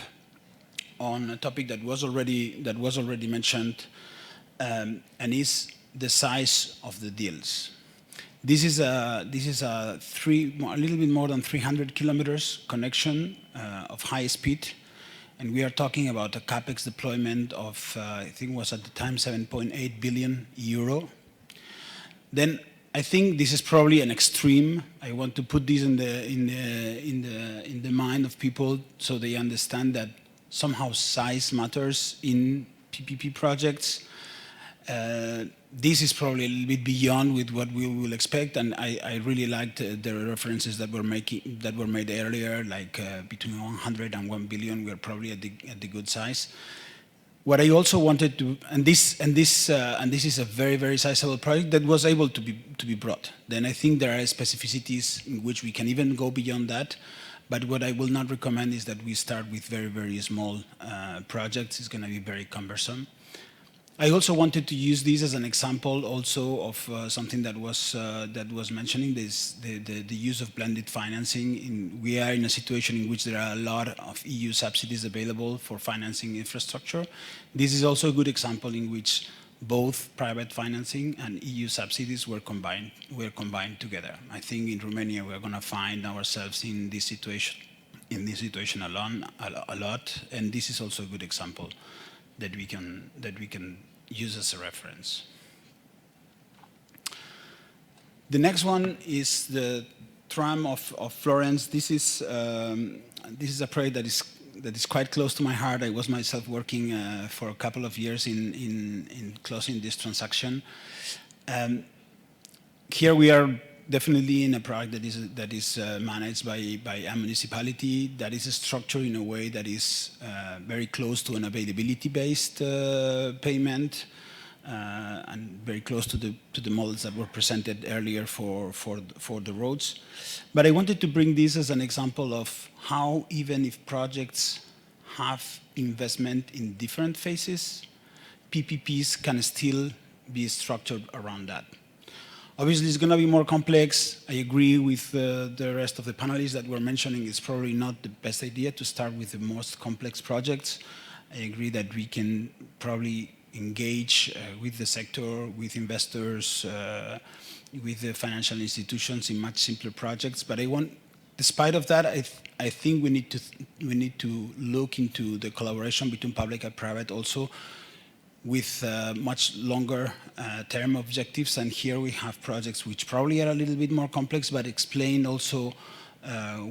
on a topic that was already mentioned, and is the size of the deals. This is a little bit more than 300 kilometers connection of high speed, and we are talking about a capex deployment of I think it was at the time 7.8 billion euro. Then I think this is probably an extreme. I want to put this in the mind of people so they understand that somehow size matters in PPP projects. This is probably a little bit beyond with what we will expect, and I really liked the references that were made earlier, like between 100 and 1 billion. We are probably at the good size. What I also wanted to, and this is a very, very sizable project that was able to be brought. Then I think there are specificities in which we can even go beyond that. But what I will not recommend is that we start with very, very small projects. It's going to be very cumbersome. I also wanted to use this as an example also of something that was mentioning, the use of blended financing. We are in a situation in which there are a lot of EU subsidies available for financing infrastructure. This is also a good example in which both private financing and EU subsidies were combined together. I think in Romania we are going to find ourselves in this situation a lot, and this is also a good example that we can use as a reference. The next one is the tram of Florence. This is a project that is quite close to my heart. I was myself working for a couple of years in closing this transaction. Here we are definitely in a project that is managed by a municipality that is structured in a way that is very close to an availability-based payment and very close to the models that were presented earlier for the roads. But I wanted to bring this as an example of how even if projects have investment in different phases, PPPs can still be structured around that. Obviously, it's going to be more complex. I agree with the rest of the panelists that were mentioning it's probably not the best idea to start with the most complex projects. I agree that we can probably engage with the sector, with investors, with the financial institutions in much simpler projects. But despite of that, I think we need to look into the collaboration between public and private also, with much longer term objectives. And here we have projects which probably are a little bit more complex, but explain also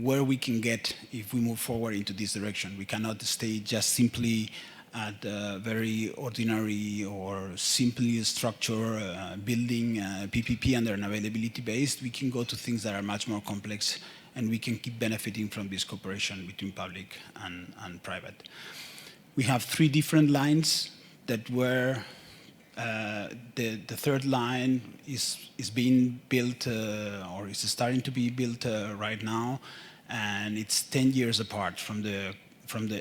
where we can get if we move forward into this direction. We cannot stay just simply at very ordinary or simply structured building PPP under an availability based. We can go to things that are much more complex, and we can keep benefiting from this cooperation between public and private. We have 3 different lines that were, the third line is being built or is starting to be built right now, and it's 10 years apart from the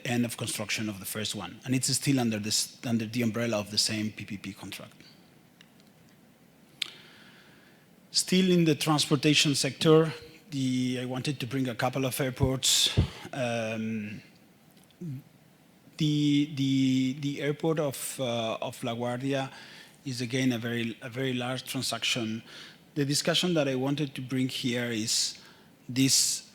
end of construction of the first one, and it's still under the umbrella of the same PPP contract. Still in the transportation sector, I wanted to bring a couple of airports. The airport of LaGuardia is again a very large transaction. The discussion that I wanted to bring here is this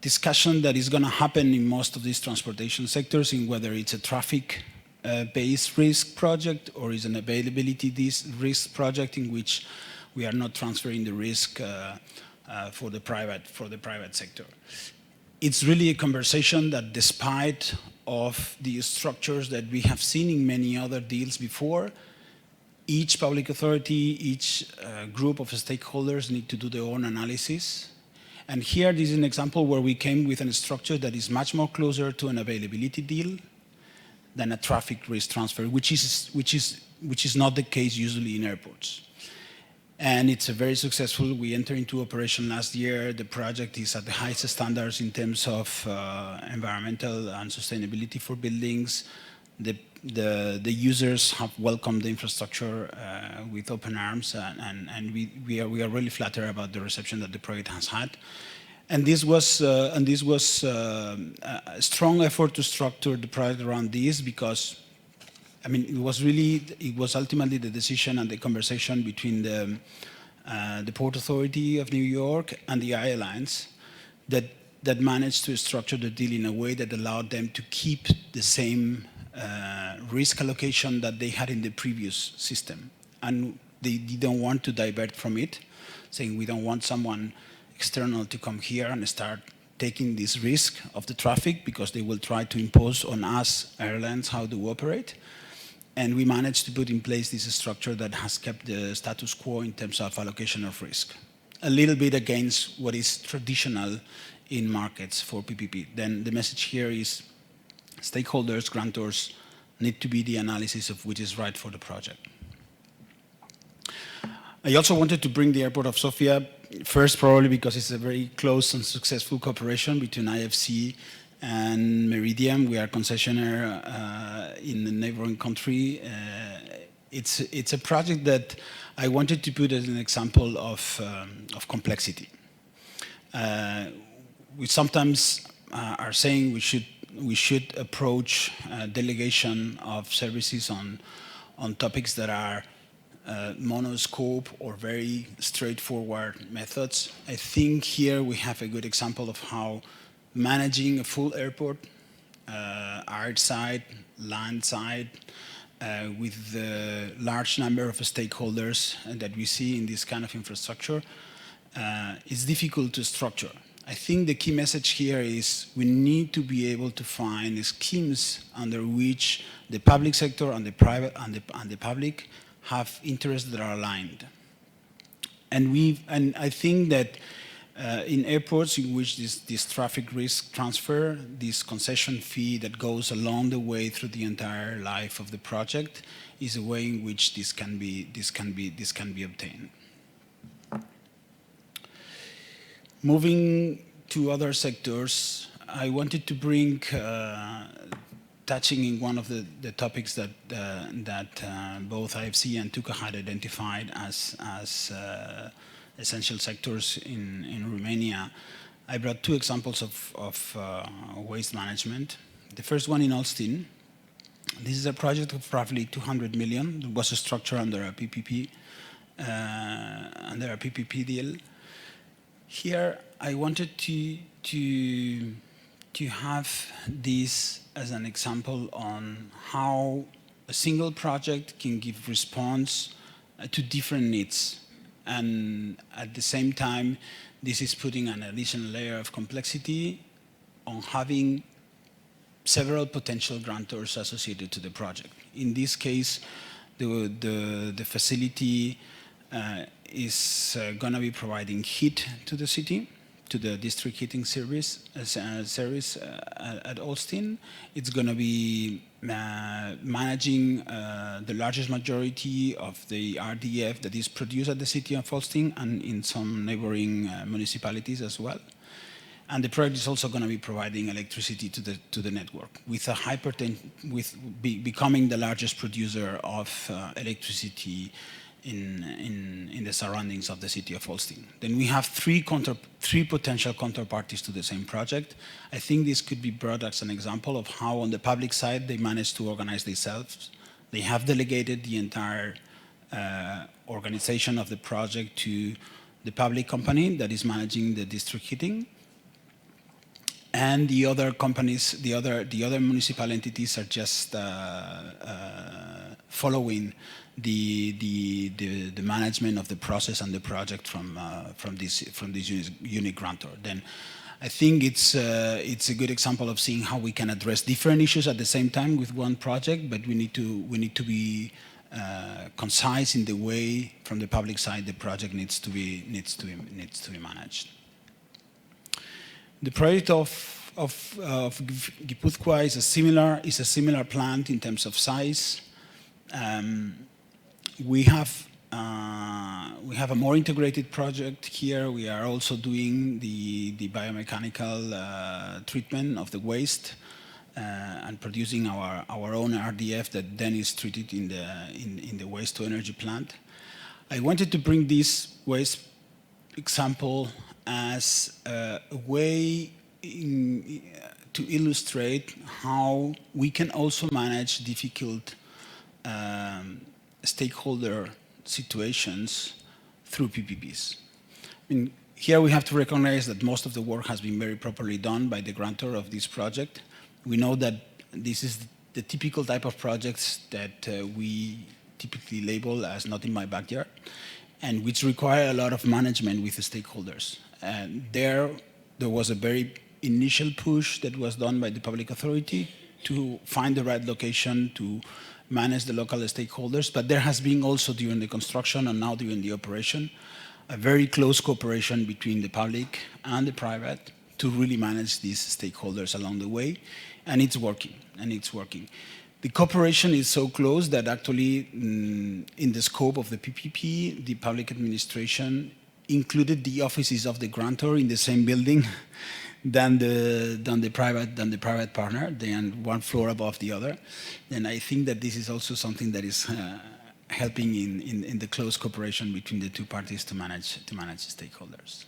discussion that is going to happen in most of these transportation sectors, in whether it's a traffic-based risk project or is an availability risk project in which we are not transferring the risk for the private sector. It's really a conversation that, despite of the structures that we have seen in many other deals before, each public authority, each group of stakeholders need to do their own analysis. And here, this is an example where we came with a structure that is much more closer to an availability deal than a traffic risk transfer, which is not the case usually in airports. And it's a very successful. We entered into operation last year. The project is at the highest standards in terms of environmental and sustainability for buildings. The users have welcomed the infrastructure with open arms, and we are really flattered about the reception that the project has had. And this was a strong effort to structure the project around this, because I mean, it was ultimately the decision and the conversation between the Port Authority of New York and the airlines that managed to structure the deal in a way that allowed them to keep the same risk allocation that they had in the previous system. And they didn't want to divert from it, saying we don't want someone external to come here and start taking this risk of the traffic, because they will try to impose on us airlines how to operate. And we managed to put in place this structure that has kept the status quo in terms of allocation of risk. A little bit against what is traditional in markets for PPP. Then the message here is stakeholders, grantors need to be the analysis of which is right for the project. I also wanted to bring the airport of Sofia, first probably because it's a very close and successful cooperation between IFC and Meridiam, we are concessionaire in the neighboring country. It's a project that I wanted to put as an example of complexity. We sometimes are saying we should approach delegation of services on topics that are monoscope or very straightforward methods. I think here we have a good example of how managing a full airport, airside, landside, with the large number of stakeholders that we see in this kind of infrastructure is difficult to structure. I think the key message here is we need to be able to find schemes under which the public sector and the private and the public have interests that are aligned. And I think that in airports in which this traffic risk transfer, this concession fee that goes along the way through the entire life of the project, is a way in which this can be obtained. Moving to other sectors, I wanted to bring, touching in one of the topics that both IFC and Țuca had identified as essential sectors in Romania. I brought two examples of waste management. The first one in Olsztyn. This is a project of roughly 200 million. It was a structure under a PPP, deal. Here, I wanted to have this as an example on how a single project can give response to different needs. And at the same time, this is putting an additional layer of complexity on having several potential grantors associated to the project. In this case, the facility is going to be providing heat to the city, to the district heating service at Olsztyn. It's going to be managing the largest majority of the RDF that is produced at the city of Olsztyn and in some neighboring municipalities as well. And the project is also going to be providing electricity to the network, with becoming the largest producer of electricity in the surroundings of the city of Olsztyn. Then we have three potential counterparties to the same project. I think this could be brought as an example of how on the public side they managed to organize themselves. They have delegated the entire organization of the project to the public company that is managing the district heating. And the other companies, the other municipal entities are just following the management of the process and the project from this unique grantor. Then I think it's a good example of seeing how we can address different issues at the same time with one project, but we need to be concise in the way from the public side the project needs to be managed. The project of Gipuzkoa is a similar plant in terms of size. We have a more integrated project here. We are also doing the biomechanical treatment of the waste and producing our own RDF that then is treated in the waste to energy plant. I wanted to bring this waste example as a way to illustrate how we can also manage difficult stakeholder situations through PPPs. I mean, here we have to recognize that most of the work has been very properly done by the grantor of this project. We know that this is the typical type of projects that we typically label as not in my backyard, and which require a lot of management with the stakeholders. And there was a very initial push that was done by the public authority to find the right location to manage the local stakeholders, but there has been also during the construction and now during the operation a very close cooperation between the public and the private to really manage these stakeholders along the way, and it's working. The cooperation is so close that actually in the scope of the PPP, the public administration included the offices of the grantor in the same building than the private partner, than one floor above the other. And I think that this is also something that is helping in the close cooperation between the two parties to manage stakeholders.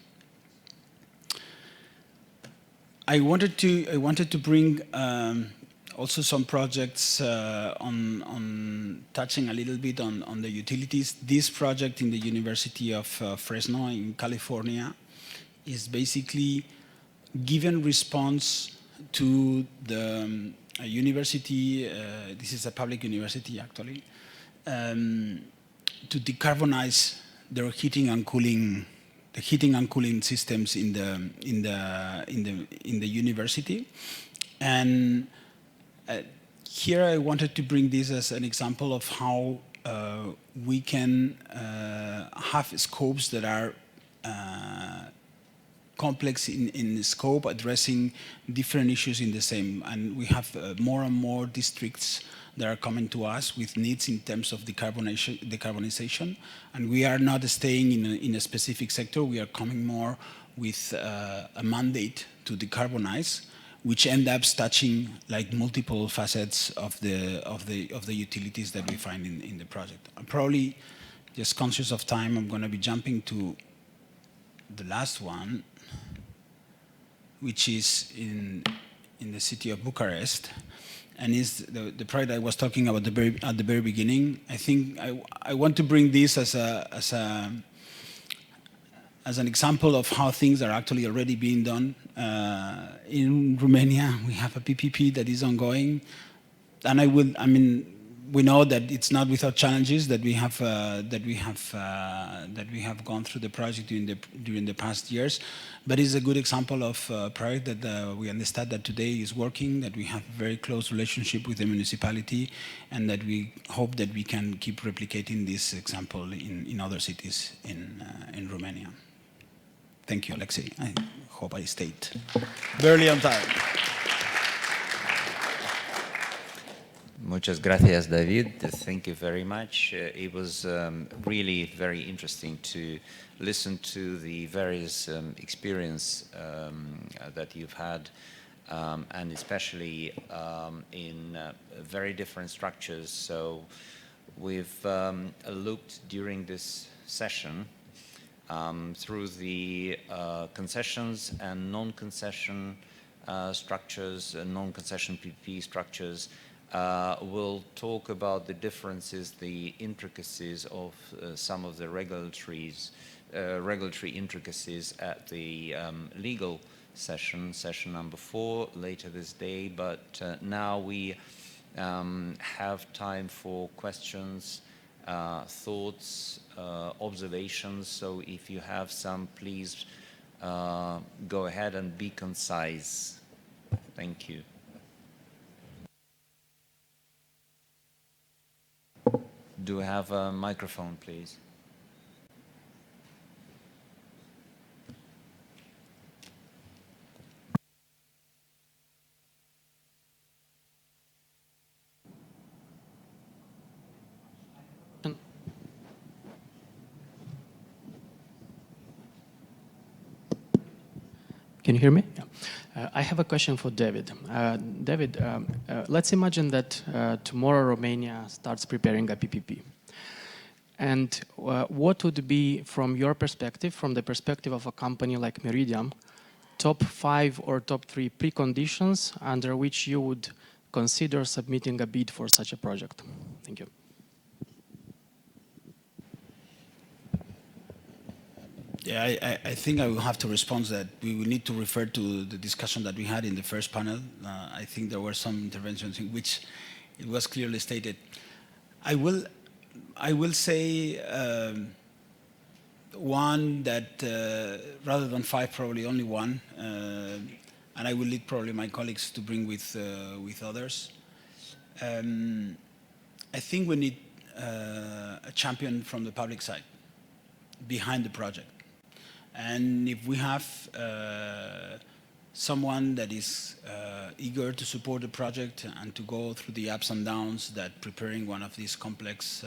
I wanted to bring also some projects on touching a little bit on the utilities. This project in the University of Fresno in California is basically given response to the university, this is a public university actually, to decarbonize their heating and cooling systems in the university. And here I wanted to bring this as an example of how we can have scopes that are complex in scope, addressing different issues in the same. And we have more and more districts that are coming to us with needs in terms of decarbonization. And we are not staying in a specific sector. We are coming more with a mandate to decarbonize, which end up touching like multiple facets of the utilities that we find in the project. I'm probably just conscious of time. I'm going to be jumping to the last one, which is in the city of Bucharest, and is the project I was talking about at the very beginning. I think I want to bring this as an example of how things are actually already being done. In Romania, we have a PPP that is ongoing, and we know that it's not without challenges that we have gone through the project during the past years, but it's a good example of a project that we understand that today is working, that we have a very close relationship with the municipality, and that we hope that we can keep replicating this example in other cities in Romania. Thank you, Alexei. I hope I stayed barely on time. Muchas gracias, David. Thank you very much. It was really very interesting to listen to the various experience that you've had, and especially in very different structures. So we've looked during this session through the concessions and non-concession structures, non-concession PPP structures. We'll talk about the differences, the intricacies of some of the regulatory intricacies at the legal session number 4, later this day. But now we have time for questions, thoughts, observations. So if you have some, please go ahead and be concise. Thank you. Do we have a microphone, please? Can you hear me? Yeah. I have a question for David. David, let's imagine that tomorrow Romania starts preparing a PPP. And what would be, from your perspective, from the perspective of a company like Meridiam, top 5 or top 3 preconditions under which you would consider submitting a bid for such a project? Thank you. Yeah, I think I will have to respond that we will need to refer to the discussion that we had in the first panel. I think there were some interventions in which it was clearly stated. I will say one that rather than 5, probably only one, and I will lead probably my colleagues to bring with others. I think we need a champion from the public side behind the project. And if we have someone that is eager to support the project and to go through the ups and downs that preparing one of these complex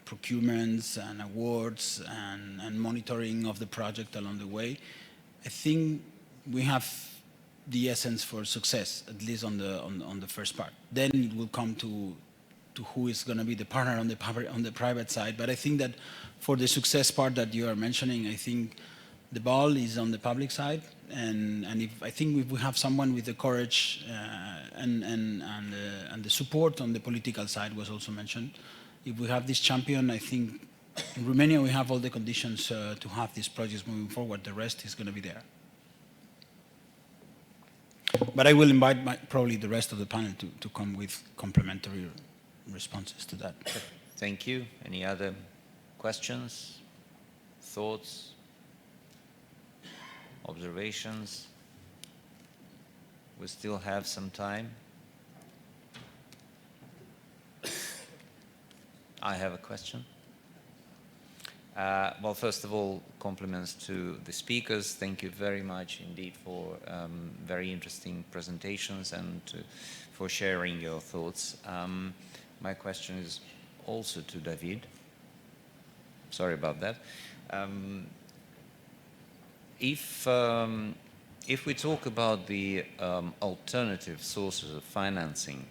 procurements and awards and monitoring of the project along the way, I think we have the essence for success, at least on the first part. Then it will come to who is going to be the partner on the private side. But I think that for the success part that you are mentioning, I think the ball is on the public side, and I think if we have someone with the courage and the support on the political side was also mentioned. If we have this champion, I think in Romania we have all the conditions to have these projects moving forward. The rest is going to be there. But I will invite probably the rest of the panel to come with complementary responses to that. Thank you. Any other questions, thoughts, observations? We still have some time. I have a question. Well, first of all, compliments to the speakers. Thank you very much indeed for very interesting presentations and for sharing your thoughts. My question is also to David. Sorry about that. If we talk about the alternative sources of financing,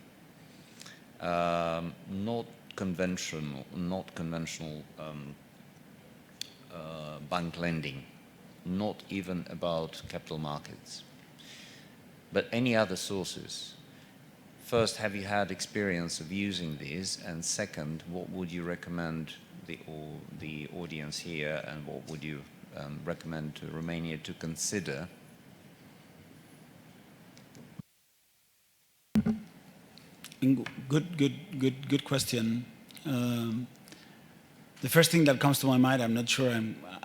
not conventional bank lending, not even about capital markets, but any other sources. First, have you had experience of using these? And second, what would you recommend the audience here, and what would you recommend to Romania to consider? Good question. The first thing that comes to my mind, I'm not sure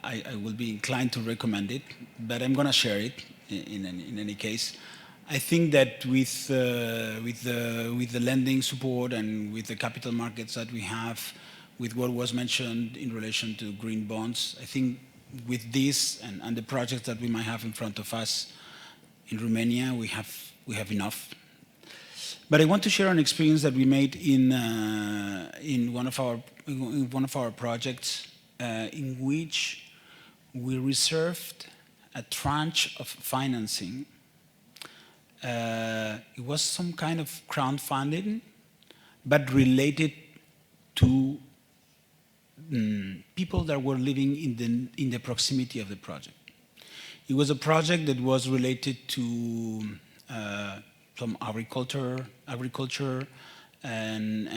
I will be inclined to recommend it, but I'm going to share it in any case. I think that with the lending support and with the capital markets that we have, with what was mentioned in relation to green bonds, I think with this and the projects that we might have in front of us in Romania, we have enough. But I want to share an experience that we made in one of our projects, in which we reserved a tranche of financing. It was some kind of crowdfunding, but related to people that were living in the proximity of the project. It was a project that was related to some agriculture and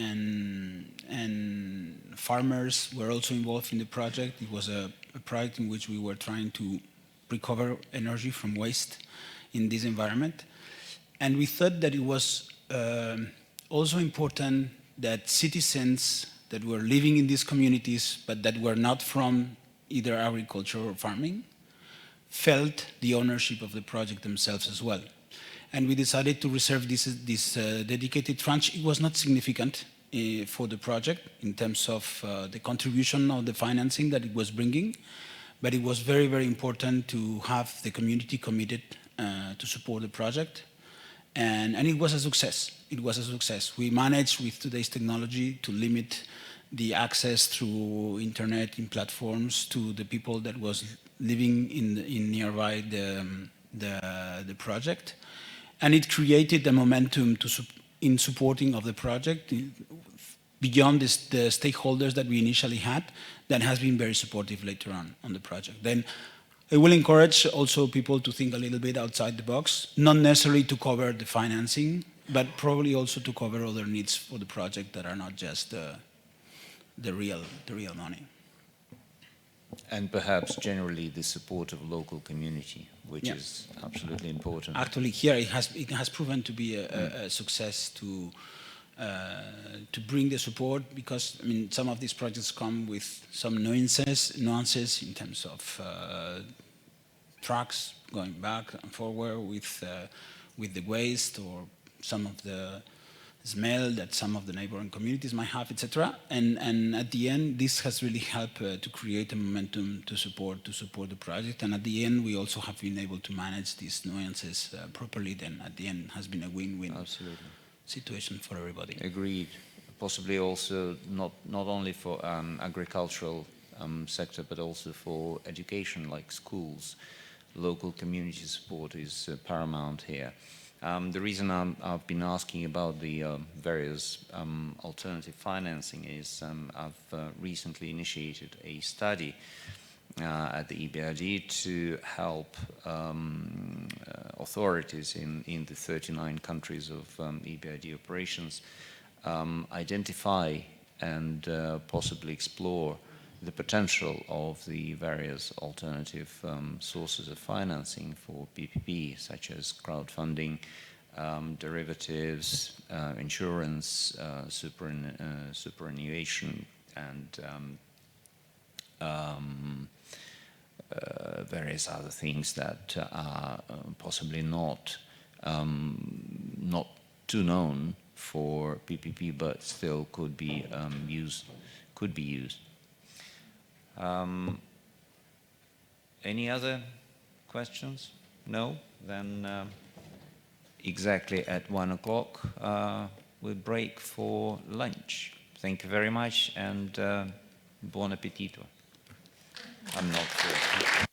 farmers were also involved in the project. It was a project in which we were trying to recover energy from waste in this environment. And we thought that it was also important that citizens that were living in these communities, but that were not from either agriculture or farming, felt the ownership of the project themselves as well. And we decided to reserve this dedicated tranche. It was not significant for the project in terms of the contribution of the financing that it was bringing, but it was very, very important to have the community committed to support the project. And it was a success. It was a success. We managed with today's technology to limit the access through internet in platforms to the people that was living in nearby the project. And it created a momentum in supporting of the project beyond the stakeholders that we initially had, that has been very supportive later on the project. Then I will encourage also people to think a little bit outside the box, not necessarily to cover the financing, but probably also to cover other needs for the project that are not just the real money. And perhaps generally the support of local community, which is absolutely important. Actually, here it has proven to be a success to bring the support, because I mean some of these projects come with some nuances in terms of trucks going back and forward with the waste, or some of the smell that some of the neighboring communities might have, etc. And at the end, this has really helped to create a momentum to support the project. And at the end, we also have been able to manage these nuances properly. Then at the end, has been a win-win situation for everybody. Agreed. Possibly also not only for agricultural sector, but also for education, like schools. local community support is paramount here. The reason I've been asking about the various alternative financing is I've recently initiated a study at the EBRD to help authorities in the 39 countries of EBRD operations identify and possibly explore the potential of the various alternative sources of financing for PPP, such as crowdfunding, derivatives, insurance, superannuation, and various other things that are possibly not too known for PPP, but still could be used. Any other questions? No? Then exactly at 1 o'clock we'll break for lunch. Thank you very much and buon appetito. I'm not sure.